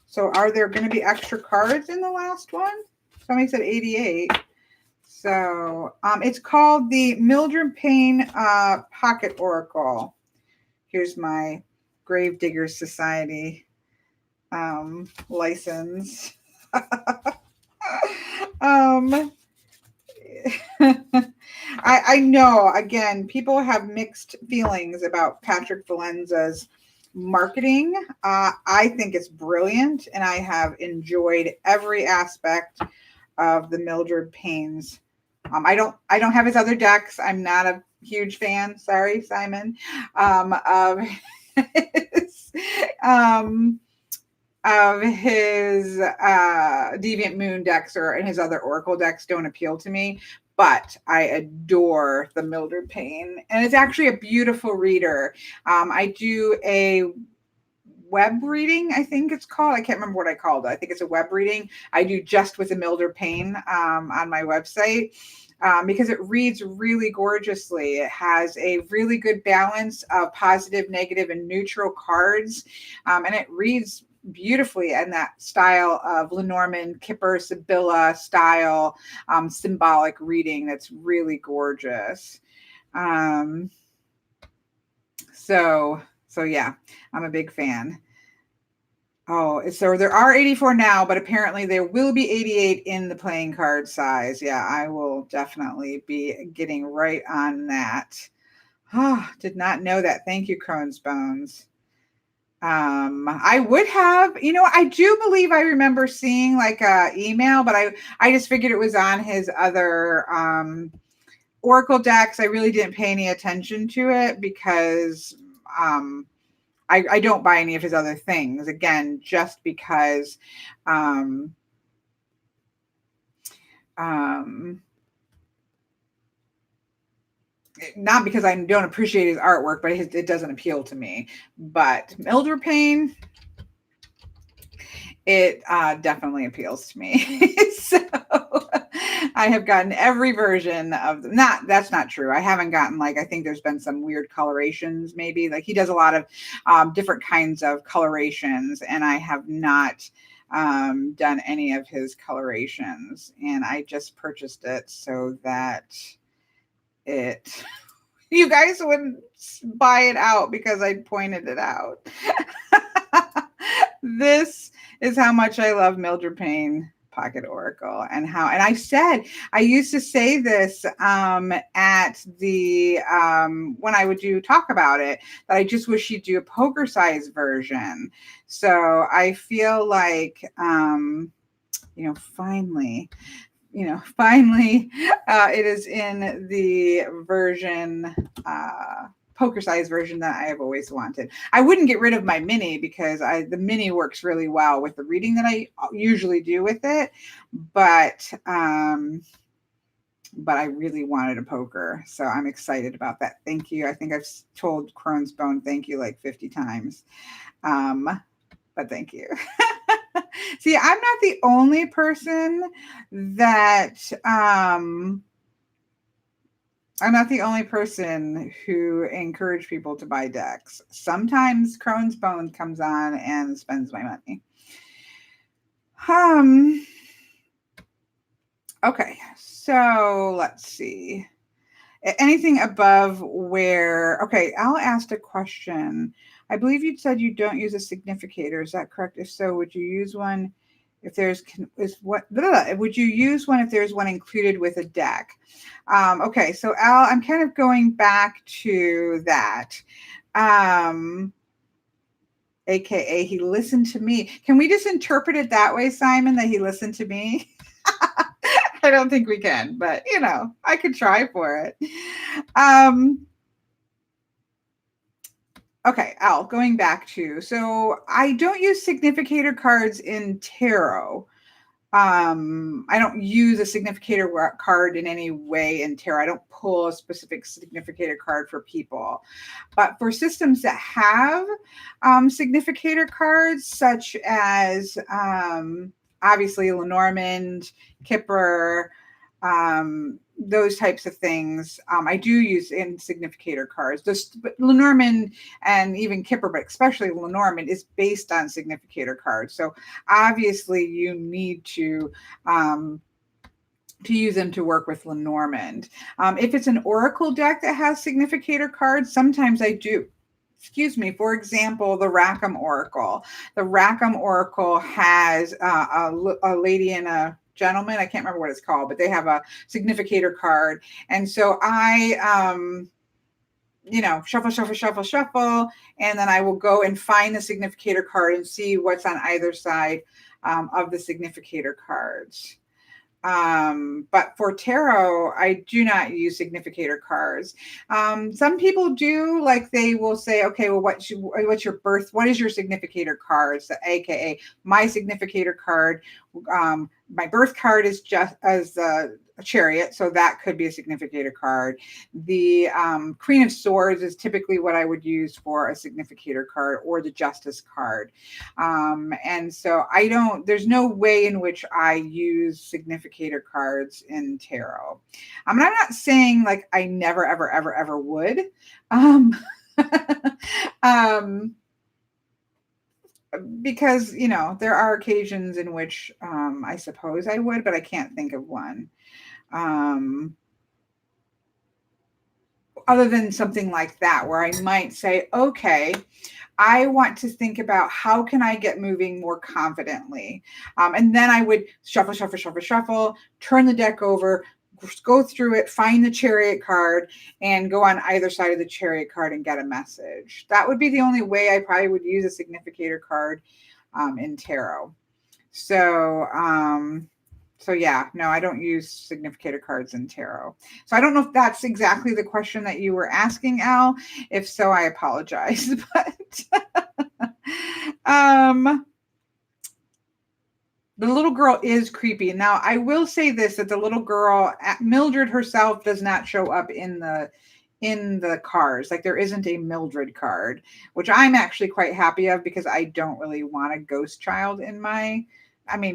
[SPEAKER 1] So are there going to be extra cards in the last one? Somebody said 88. So it's called the Mildred Payne Pocket Oracle. Here's my Gravedigger Society license. I know, again, people have mixed feelings about Patrick Valenza's marketing. I think it's brilliant, and I have enjoyed every aspect of the Mildred Payne's. I don't have his other decks. I'm not a huge fan. Sorry, Simon. Of his, Deviant Moon decks and his other Oracle decks don't appeal to me, but I adore the Mildred Payne, and it's actually a beautiful reader. I do a web reading, I think it's called. I can't remember what I called it. I think it's a web reading. I do just with the Mildred Payne on my website. Because it reads really gorgeously. It has a really good balance of positive, negative, and neutral cards. And it reads beautifully in that style of Lenormand, Kipper, Sibylla style symbolic reading that's really gorgeous. So yeah, I'm a big fan. Oh, so there are 84 now, but apparently there will be 88 in the playing card size. Yeah, I will definitely be getting right on that. Oh, did not know that. Thank you, Crohn's Bones. I would have, I do believe I remember seeing like a email, but I just figured it was on his other Oracle decks. I really didn't pay any attention to it because I don't buy any of his other things, again, just because not because I don't appreciate his artwork, but it doesn't appeal to me. But Mildred Payne, it definitely appeals to me. So I have gotten every version of them. That's not true. I haven't gotten I think there's been some weird colorations, maybe. He does a lot of different kinds of colorations, and I have not done any of his colorations. And I just purchased it so that it You guys wouldn't buy it out because I pointed it out. This is how much I love Mildred Payne Pocket Oracle, and I used to say this at the when I would talk about it, that I just wish she'd do a poker size version. So I feel like finally, it is in the version, poker size version that I have always wanted. I wouldn't get rid of my mini because the mini works really well with the reading that I usually do with it, but I really wanted a poker, so I'm excited about that. Thank you. I think I've told Crone's Bone thank you like 50 times, but thank you. See, I'm not the only person that I'm not the only person who encouraged people to buy decks. Sometimes Crone's Bone comes on and spends my money. Okay, so let's see. Anything above where, okay, Al asked a question. I believe you said you don't use a significator. Is that correct? If so, would you use one if there's would you use one if there's one included with a deck? Okay, so Al, I'm kind of going back to that. AKA he listened to me. Can we just interpret it that way, Simon, that he listened to me? I don't think we can, but I could try for it. Okay, Al, going back to, so I don't use significator cards in tarot. I don't use a significator card in any way in tarot. I don't pull a specific significator card for people. But for systems that have significator cards, such as obviously Lenormand, Kipper, those types of things, I do use in significator cards. But Lenormand and even Kipper, but especially Lenormand, is based on significator cards. So obviously you need to use them to work with Lenormand. If it's an Oracle deck that has significator cards, sometimes I do. Excuse me. For example, the Rackham Oracle. The Rackham Oracle has a lady and a gentleman. I can't remember what it's called, but they have a significator card. And so I, shuffle, and then I will go and find the significator card and see what's on either side of the significator cards. But for tarot, I do not use significator cards. Some people do, like they will say, okay, well, what's your birth? What is your significator card? So, AKA my significator card. My birth card is just as a Chariot, so that could be a significator card. The Queen of Swords is typically what I would use for a significator card, or the Justice card. And so there's no way in which I use significator cards in tarot. I'm not saying like I never, ever, ever, ever would. Because, there are occasions in which I suppose I would, but I can't think of one. Other than something like that, where I might say, okay, I want to think about how can I get moving more confidently. And then I would shuffle, turn the deck over, go through it, find the Chariot card, and go on either side of the Chariot card and get a message. That would be the only way I probably would use a significator card in tarot. So yeah, no, I don't use significator cards in tarot. So I don't know if that's exactly the question that you were asking, Al. If so, I apologize. But the little girl is creepy. Now, I will say this, that the little girl, Mildred herself, does not show up in the cards. Like, there isn't a Mildred card, which I'm actually quite happy of, because I don't really want a ghost child in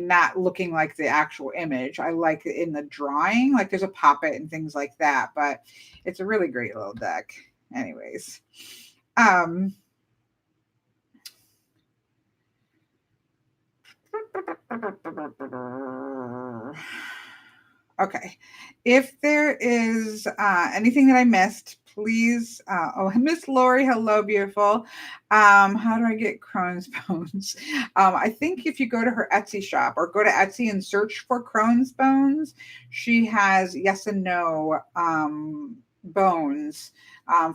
[SPEAKER 1] not looking like the actual image. I like it in the drawing, like there's a puppet and things like that, but it's a really great little deck. Anyways. Okay. If there is anything that I missed, please. Miss Lori, hello, beautiful. How do I get Crohn's bones? I think if you go to her Etsy shop or go to Etsy and search for Crohn's bones, she has yes and no bones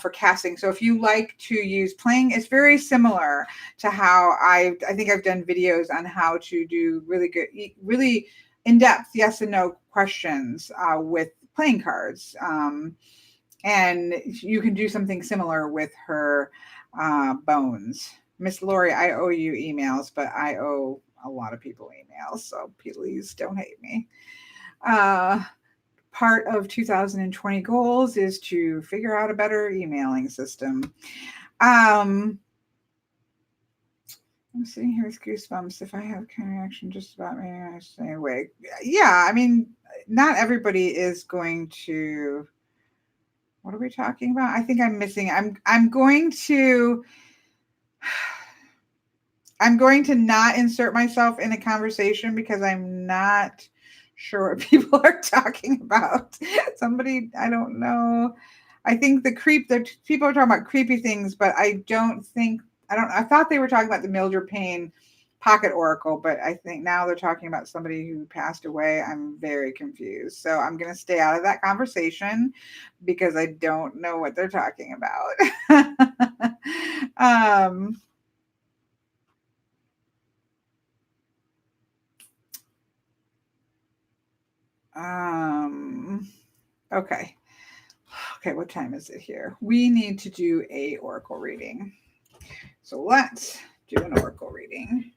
[SPEAKER 1] for casting. So if you like to use playing, it's very similar to how I think I've done videos on how to do really good, really in-depth yes and no questions with playing cards. And you can do something similar with her bones. Miss Lori, I owe you emails, but I owe a lot of people emails, so please don't hate me. Part of 2020 goals is to figure out a better emailing system. I'm sitting here with goosebumps. If I have kind of reaction just about me, I stay awake. Yeah, I mean, not everybody is going to. What are we talking about? I think I'm missing. I'm going to not insert myself in a conversation because I'm not sure what people are talking about. Somebody, I don't know. I think the people are talking about creepy things, but I thought they were talking about the Mildred Payne Pocket Oracle, but I think now they're talking about somebody who passed away. I'm very confused. So I'm going to stay out of that conversation because I don't know what they're talking about. Okay. Okay, what time is it here? We need to do a oracle reading. So let's do an oracle reading.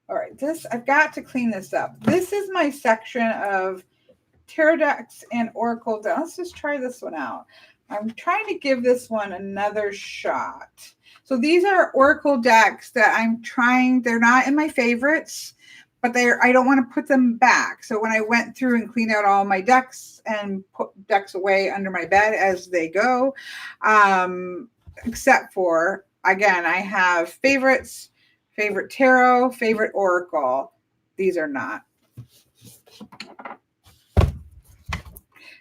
[SPEAKER 1] All right, I've got to clean this up. This is my section of tarot decks and oracle decks. Let's just try this one out. I'm trying to give this one another shot. So these are oracle decks that I'm trying. They're not in my favorites, but I don't want to put them back. So when I went through and cleaned out all my decks and put decks away under my bed as they go, except for, again, I have favorites, favorite tarot, favorite oracle. These are not.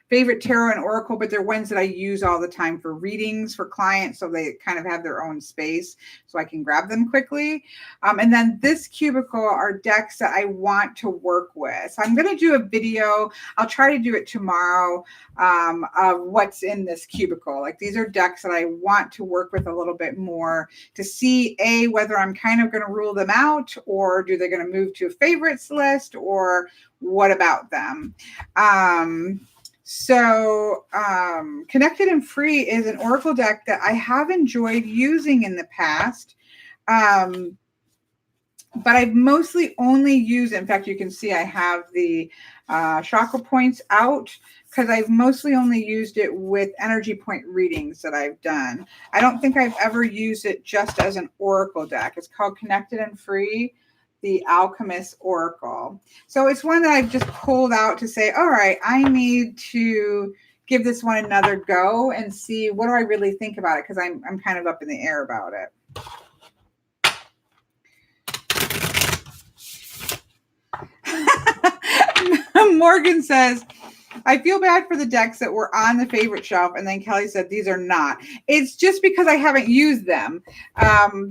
[SPEAKER 1] Favorite tarot and oracle, but they're ones that I use all the time for readings for clients, so they kind of have their own space, so I can grab them quickly. And then this cubicle are decks that I want to work with. So I'm going to do a video. I'll try to do it tomorrow of what's in this cubicle. Like these are decks that I want to work with a little bit more to see whether I'm kind of going to rule them out, or do they going to move to a favorites list, or what about them? So Connected and Free is an oracle deck that I have enjoyed using in the past, but I've mostly only used, in fact, you can see I have the chakra points out because I've mostly only used it with energy point readings that I've done. I don't think I've ever used it just as an oracle deck. It's called Connected and Free, the Alchemist Oracle. So it's one that I've just pulled out to say, all right, I need to give this one another go and see what do I really think about it, because I'm kind of up in the air about it. Morgan says, I feel bad for the decks that were on the favorite shelf. And then Kelly said, these are not. It's just because I haven't used them.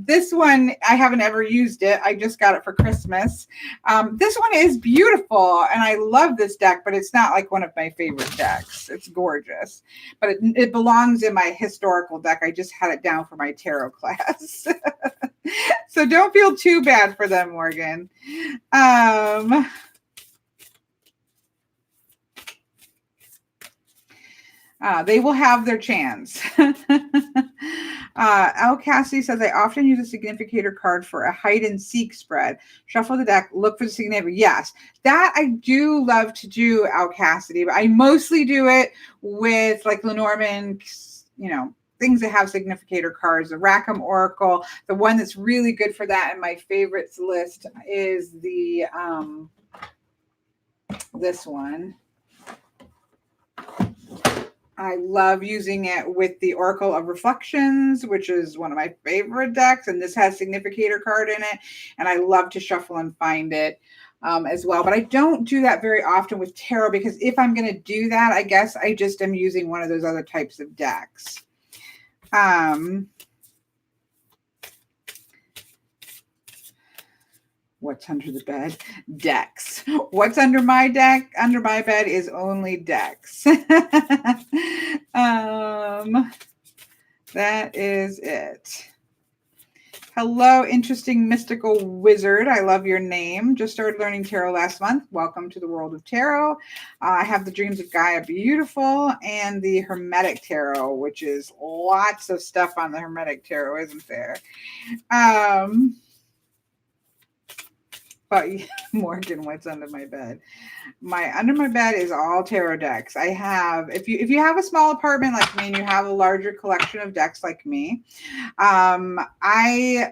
[SPEAKER 1] This one, I haven't ever used it. I just got it for Christmas. This one is beautiful. And I love this deck, but it's not like one of my favorite decks. It's gorgeous. But it belongs in my historical deck. I just had it down for my tarot class. So don't feel too bad for them, Morgan. They will have their chance. Al Cassidy says, I often use a significator card for a hide and seek spread. Shuffle the deck, look for the significator. Yes, that I do love to do, Al Cassidy, but I mostly do it with like Lenormand, things that have significator cards. The Rackham Oracle, the one that's really good for that in my favorites list is the this one. I love using it with the Oracle of Reflections, which is one of my favorite decks. And this has significator card in it. And I love to shuffle and find it. as well. But I don't do that very often with tarot, because if I'm going to do that, I guess I just am using one of those other types of decks. What's under the bed? Decks. What's under my deck? Under my bed is only decks. That is it. Hello, interesting mystical wizard. I love your name. Just started learning tarot last month. Welcome to the world of tarot. I have the Dreams of Gaia Beautiful and the Hermetic Tarot, which is lots of stuff on the Hermetic Tarot, isn't there? But Morgan, what's under my bed? Under my bed is all tarot decks. I have, if you have a small apartment like me and you have a larger collection of decks like me, I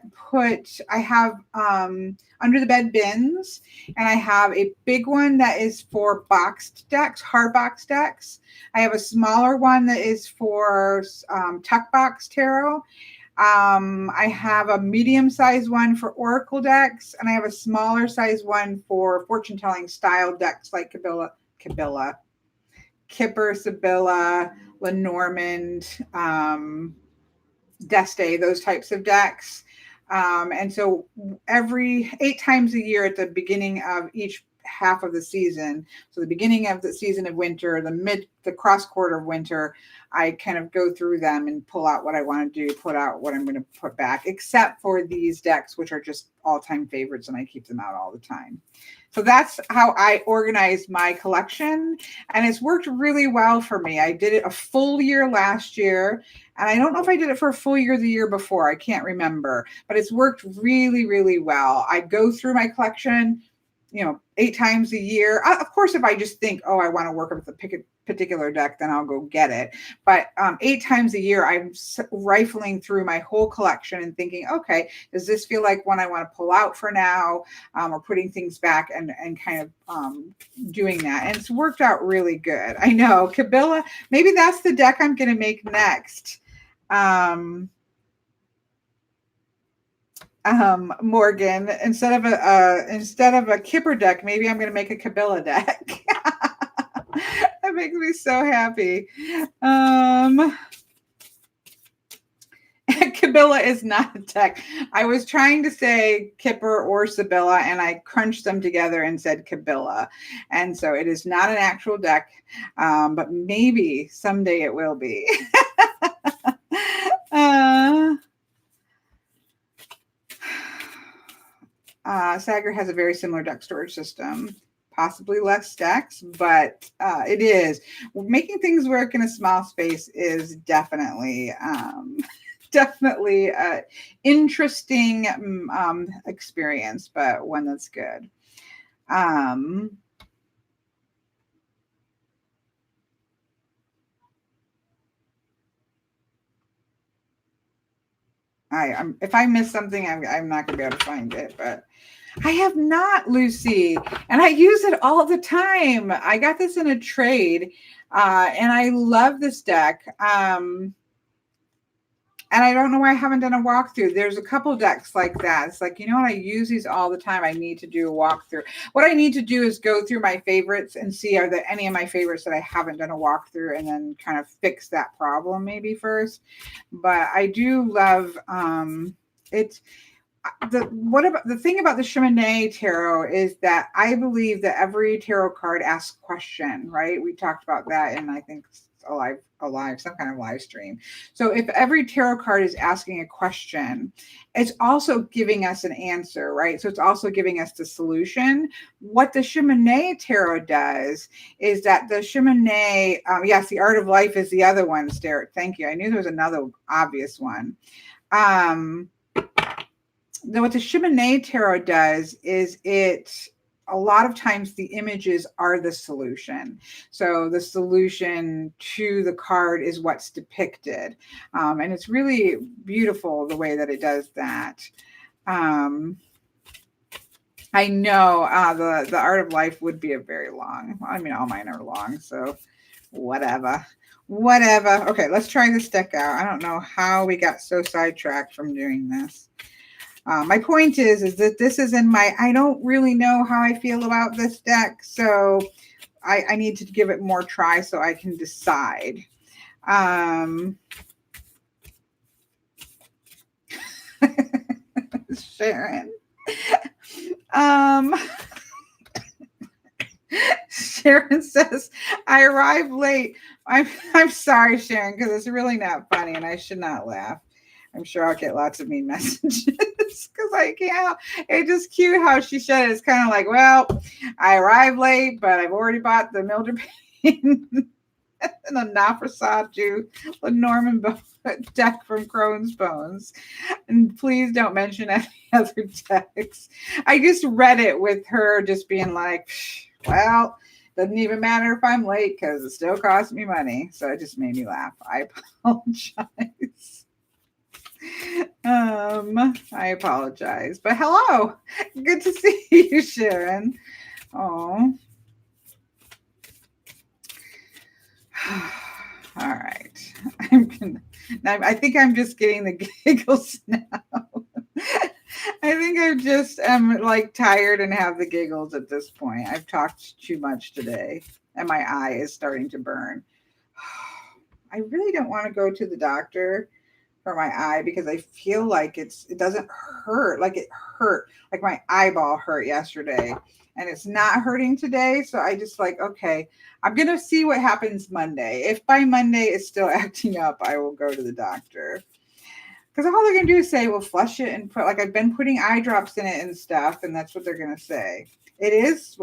[SPEAKER 1] have under the bed bins, and I have a big one that is for boxed decks, hard box decks. I have a smaller one that is for tuck box tarot. I have a medium-sized one for oracle decks, and I have a smaller size one for fortune-telling style decks like Kipper, Sibylla, Lenormand, Deste, those types of decks. And so every 8 times a year at the beginning of each half of the season, so the beginning of the season of winter, the cross quarter of winter, I kind of go through them and pull out what I want to do, put out what I'm going to put back, except for these decks, which are just all-time favorites, and I keep them out all the time. So that's how I organize my collection, and it's worked really well for me. I did it a full year last year, and I don't know if I did it for a full year the year before. I can't remember, but it's worked really, really well. I go through my collection, 8 times a year. Of course, if I just think, oh, I want to work with a particular deck, then I'll go get it. But 8 times a year, I'm rifling through my whole collection and thinking, okay, does this feel like one I want to pull out for now, or putting things back and kind of doing that. And it's worked out really good. I know, Kabila, maybe that's the deck I'm going to make next. Morgan, instead of a Kipper deck, maybe I'm going to make a Kabila deck. That makes me so happy. Kabila is not a deck. I was trying to say Kipper or Sibylla, and I crunched them together and said Kabila. And so it is not an actual deck, but maybe someday it will be. Sager has a very similar deck storage system, possibly less decks, but it is. Making things work in a small space is definitely an interesting experience, but one that's good. If I miss something, I'm not going to be able to find it, but I have not, Lucy, and I use it all the time. I got this in a trade, and I love this deck. And I don't know why I haven't done a walkthrough. There's a couple decks like that. It's like, I use these all the time. I need to do a walkthrough. What I need to do is go through my favorites and see, are there any of my favorites that I haven't done a walkthrough, and then kind of fix that problem maybe first. But I do love it. The thing about the Cheminée Tarot is that I believe that every tarot card asks a question, right? We talked about that in, I think, some kind of live stream. So if every tarot card is asking a question, it's also giving us an answer, right? So it's also giving us the solution. What the Cheminée Tarot does is that the Cheminée, yes, the Art of Life is the other one, Starrett. Thank you. I knew there was another obvious one. What the Cheminée Tarot does is a lot of times the images are the solution. So the solution to the card is what's depicted. And it's really beautiful the way that it does that. I know the Art of Life would be a very long. I mean, all mine are long, so whatever. Okay, let's try this deck out. I don't know how we got so sidetracked from doing this. My point is that this is in my, I don't really know how I feel about this deck, so I need to give it more try so I can decide. Sharon. Sharon says, I arrived late. I'm sorry, Sharon, because it's really not funny and I should not laugh. I'm sure I'll get lots of mean messages because I can't. It's just cute how she said it. It's kind of like, well, I arrived late, but I've already bought the Mildred Payne and a Nafrasatu Lenormand deck from Crone's Bones. And please don't mention any other decks. I just read it with her just being like, well, doesn't even matter if I'm late because it still costs me money. So it just made me laugh. I apologize. I apologize. But hello. Good to see you, Sharon. Oh. All right. I think I'm just getting the giggles now. I think I just am like tired and have the giggles at this point. I've talked too much today and my eye is starting to burn. I really don't want to go to the doctor for my eye because I feel like it doesn't hurt. Like it hurt. Like my eyeball hurt yesterday and it's not hurting today. So I just like, okay, I'm going to see what happens Monday. If by Monday it's still acting up, I will go to the doctor. Because all they're going to do is say, well, flush it and put, like I've been putting eye drops in it and stuff. And that's what they're going to say. It is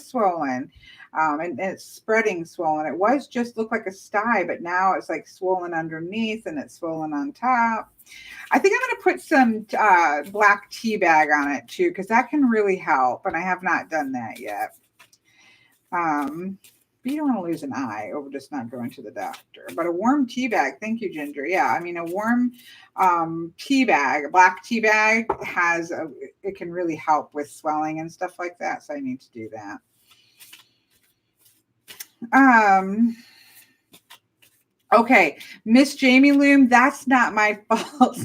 [SPEAKER 1] swollen. And it's spreading swollen. It was just looked like a sty, but now it's like swollen underneath and it's swollen on top. I think I'm going to put some black tea bag on it too, because that can really help. And I have not done that yet. But you don't want to lose an eye over just not going to the doctor. But a warm tea bag, thank you, Ginger. Yeah, I mean, a warm tea bag, a black tea bag it can really help with swelling and stuff like that. So I need to do that. Okay, Miss Jamie Loom, that's not my fault.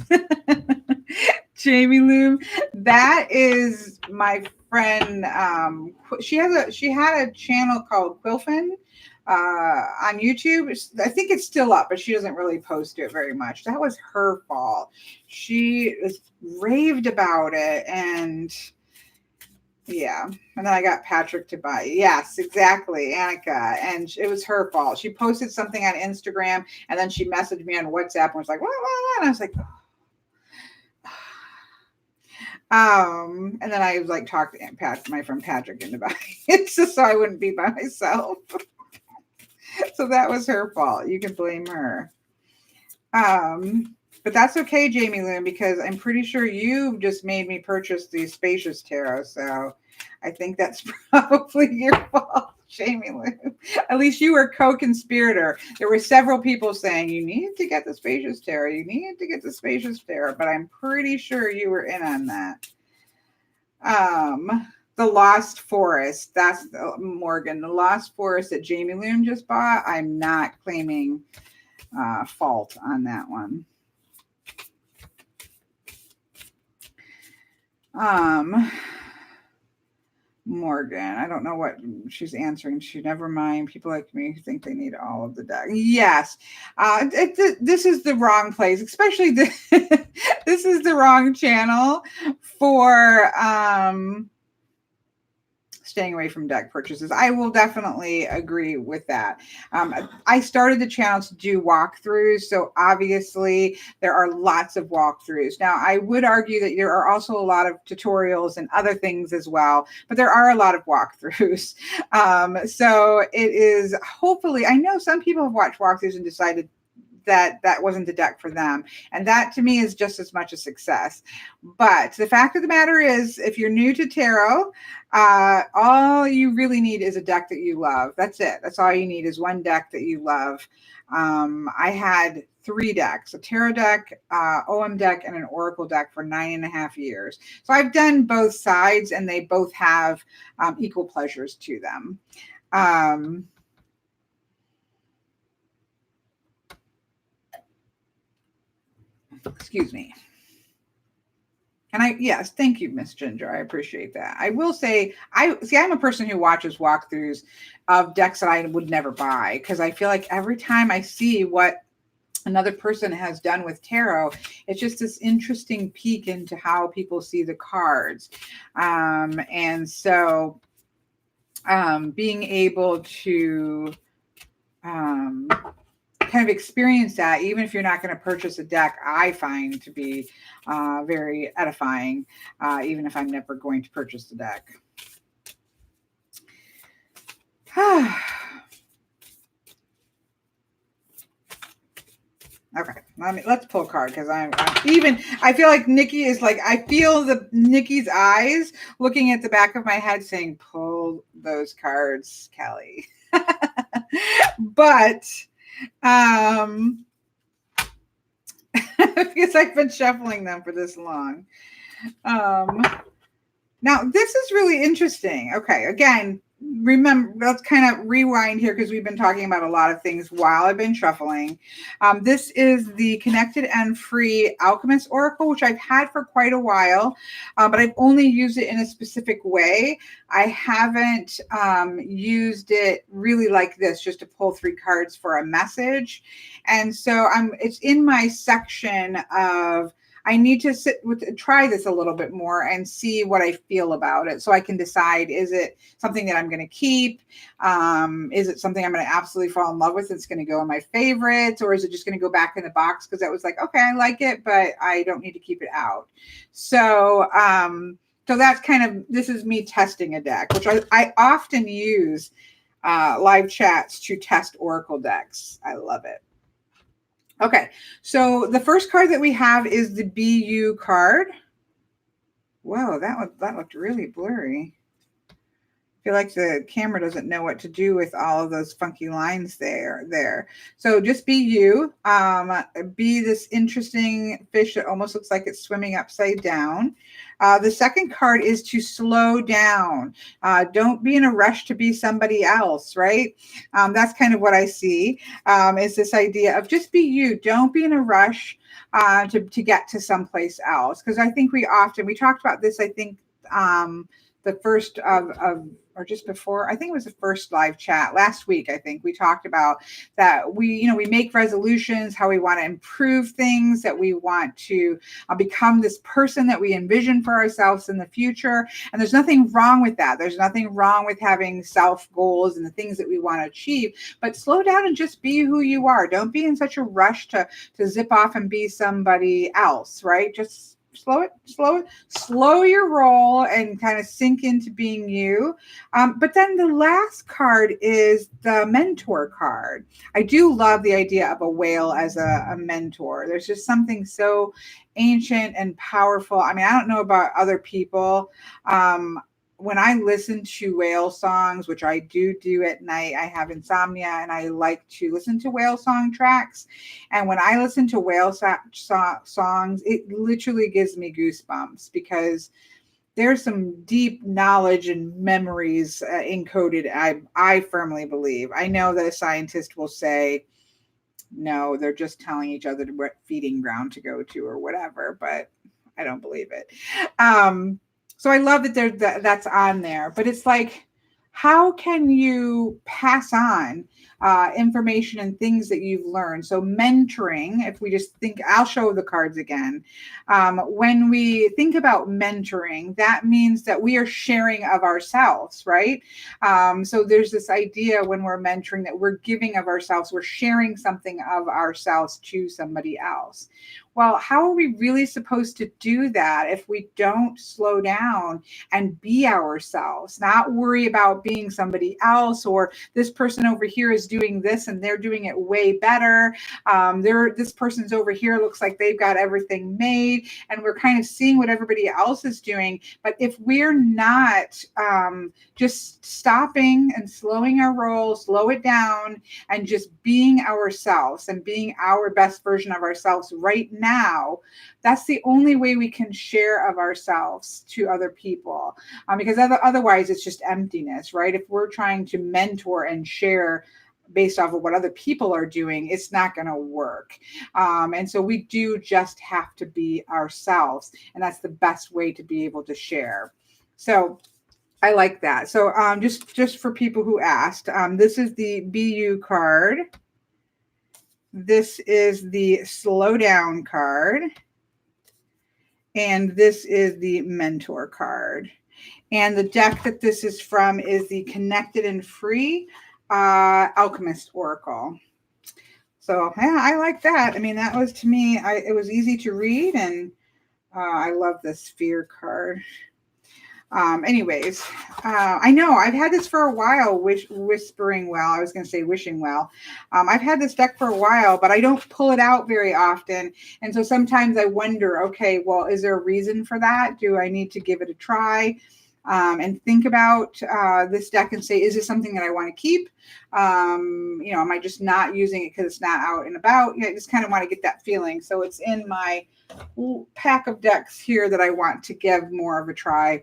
[SPEAKER 1] Jamie Loom, that is my friend. She had a channel called Quilfin on YouTube. I think it's still up, but she doesn't really post it very much. That was her fault. She raved about it and yeah. And then I got Patrick to buy. Yes, exactly. Annika. And it was her fault. She posted something on Instagram and then she messaged me on WhatsApp and was like, what? And I was like, and then I was like, talked to my friend Patrick into buying it just so I wouldn't be by myself. So that was her fault. You can blame her. But that's okay, Jamie Loom, because I'm pretty sure you just made me purchase the Spacious Tarot. So I think that's probably your fault, Jamie Loom. At least you were co-conspirator. There were several people saying you need to get the Spacious Tarot. You need to get the Spacious Tarot. But I'm pretty sure you were in on that. The Lost Forest. That's Morgan. The Lost Forest that Jamie Loom just bought. I'm not claiming fault on that one. Morgan, I don't know what she's answering. Never mind. People like me who think they need all of the deck. Yes, this is the wrong place, especially this is the wrong channel for staying away from deck purchases. I will definitely agree with that. I started the channel to do walkthroughs, so obviously there are lots of walkthroughs. Now, I would argue that there are also a lot of tutorials and other things as well, but there are a lot of walkthroughs. So it is hopefully, I know some people have watched walkthroughs and decided that wasn't the deck for them. And that to me is just as much a success. But the fact of the matter is, if you're new to tarot, all you really need is a deck that you love. That's it. That's all you need is one deck that you love. I had 3 decks, a tarot deck, OM deck, and an oracle deck for 9.5 years. So I've done both sides and they both have equal pleasures to them. Excuse me. And yes, thank you, Miss Ginger. I appreciate that. I will say, I'm a person who watches walkthroughs of decks that I would never buy because I feel like every time I see what another person has done with tarot, it's just this interesting peek into how people see the cards. And so being able to kind of experience that, even if you're not going to purchase a deck, I find to be very edifying, even if I'm never going to purchase the deck. Okay, let's pull a card because I feel like Nikki is like, I feel Nikki's eyes looking at the back of my head saying, pull those cards, Kelly. But because I've been shuffling them for this long. Now this is really interesting. Okay, again, remember, let's kind of rewind here because we've been talking about a lot of things while I've been shuffling. This is the Connected and Free Alchemist Oracle, which I've had for quite a while, but I've only used it in a specific way. I haven't used it really like this, just to pull 3 cards for a message. And so it's in my section of, I need to try this a little bit more and see what I feel about it so I can decide, is it something that I'm going to keep? Is it something I'm going to absolutely fall in love with? It's going to go in my favorites, or is it just going to go back in the box because I was like, okay, I like it, but I don't need to keep it out. So, so that's this is me testing a deck, which I often use live chats to test Oracle decks. I love it. Okay, so the first card that we have is the BU card. Whoa, that looked really blurry. I feel like the camera doesn't know what to do with all of those funky lines there. So just be you. Be this interesting fish that almost looks like it's swimming upside down. The second card is to slow down. Don't be in a rush to be somebody else, right? That's kind of what I see, is this idea of just be you. Don't be in a rush to get to someplace else. Because I think we talked about this, I think, the first or just before, I think it was the first live chat last week. I think we talked about that we make resolutions, how we want to improve things, that we want to become this person that we envision for ourselves in the future. And there's nothing wrong with that. There's nothing wrong with having self goals and the things that we want to achieve, but slow down and just be who you are. Don't be in such a rush to zip off and be somebody else, right? Just slow your roll and kind of sink into being you. But then the last card is the mentor card. I do love the idea of a whale as a mentor. There's just something so ancient and powerful. I mean, I don't know about other people. When I listen to whale songs, which I do at night, I have insomnia and I like to listen to whale song tracks. And when I listen to whale songs, it literally gives me goosebumps because there's some deep knowledge and memories encoded. I firmly believe. I know that a scientist will say, no, they're just telling each other what feeding ground to go to or whatever, but I don't believe it. So I love that that's on there, but it's like, how can you pass on information and things that you've learned? So mentoring, if we just think, I'll show the cards again. When we think about mentoring, that means that we are sharing of ourselves, right? So there's this idea when we're mentoring that we're giving of ourselves, we're sharing something of ourselves to somebody else. Well, how are we really supposed to do that if we don't slow down and be ourselves, not worry about being somebody else, or this person over here is doing this and they're doing it way better. This person's over here looks like they've got everything made, and we're kind of seeing what everybody else is doing. But if we're not just stopping and slowing our roll, slow it down, and just being ourselves and being our best version of ourselves right now, that's the only way we can share of ourselves to other people, because otherwise it's just emptiness, right? If we're trying to mentor and share based off of what other people are doing, it's not going to work. And so we do just have to be ourselves. And that's the best way to be able to share. So I like that. So just for people who asked, this is the BU card. This is the slow down card. And this is the mentor card. And the deck that this is from is the Connected and Free Alchemist Oracle. So yeah, I like that. I mean, that was, to me, it was easy to read, and I love the Sphere card. Anyways, I know I've had this for a while, whispering well. I was going to say wishing well. I've had this deck for a while, but I don't pull it out very often. And so sometimes I wonder, okay, well, is there a reason for that? Do I need to give it a try? And think about this deck and say, is this something that I want to keep? Am I just not using it because it's not out and about? I just kind of want to get that feeling. So it's in my pack of decks here that I want to give more of a try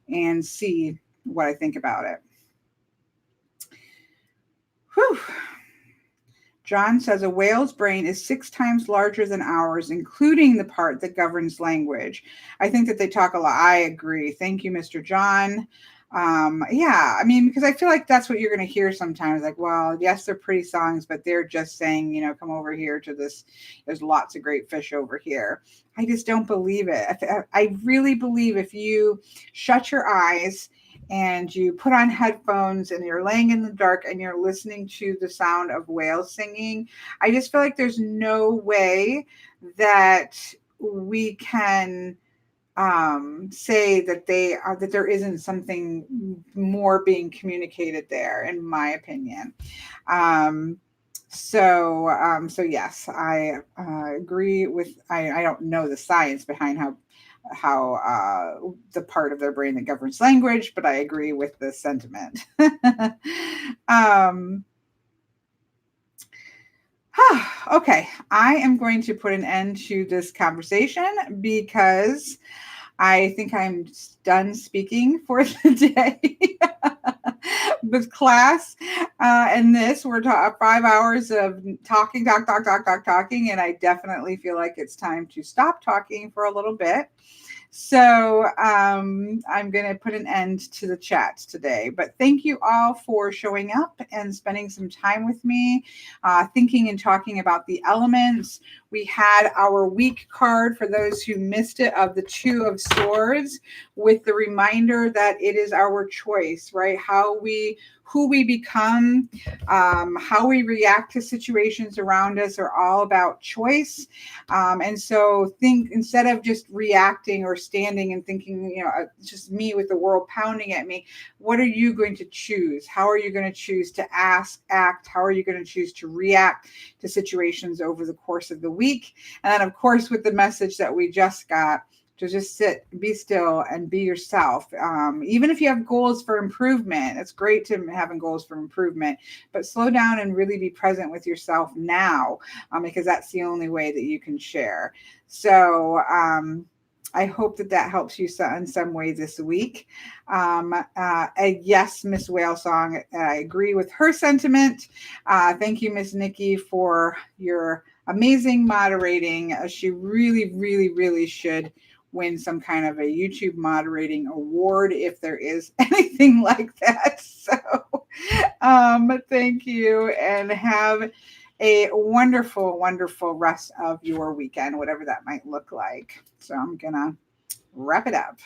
[SPEAKER 1] and see what I think about it. Whew. John says a whale's brain is 6 times larger than ours, including the part that governs language. I think that they talk a lot. I agree. Thank you, Mr. John. Yeah, I mean, because I feel like that's what you're going to hear sometimes. Like, well, yes, they're pretty songs, but they're just saying, come over here to this. There's lots of great fish over here. I just don't believe it. I really believe if you shut your eyes and you put on headphones and you're laying in the dark and you're listening to the sound of whales singing, I just feel like there's no way that we can say that that there isn't something more being communicated there, in my opinion. So yes, I agree with. I don't know the science behind how the part of their brain that governs language, but I agree with the sentiment. Okay, I am going to put an end to this conversation because I think I'm done speaking for the day. With class and this, we're 5 hours of talking, and I definitely feel like it's time to stop talking for a little bit. So I'm going to put an end to the chat today. But thank you all for showing up and spending some time with me, thinking and talking about the elements. We had our week card for those who missed it of the 2 of Swords, with the reminder that it is our choice, right? Who we become, how we react to situations around us are all about choice. And so think, instead of just reacting or standing and thinking, just me with the world pounding at me, what are you going to choose? How are you going to choose to act? How are you going to choose to react to situations over the course of the week? And then, of course, with the message that we just got, to just sit, be still, and be yourself. Even if you have goals for improvement, it's great to having goals for improvement, but slow down and really be present with yourself now, because that's the only way that you can share. So I hope that helps you in some way this week. Yes, Miss Whale Song, I agree with her sentiment. Thank you, Miss Nikki, for your amazing moderating. She really, really, really should win some kind of a YouTube moderating award if there is anything like that. So thank you, and have a wonderful, wonderful rest of your weekend, whatever that might look like. So I'm gonna wrap it up.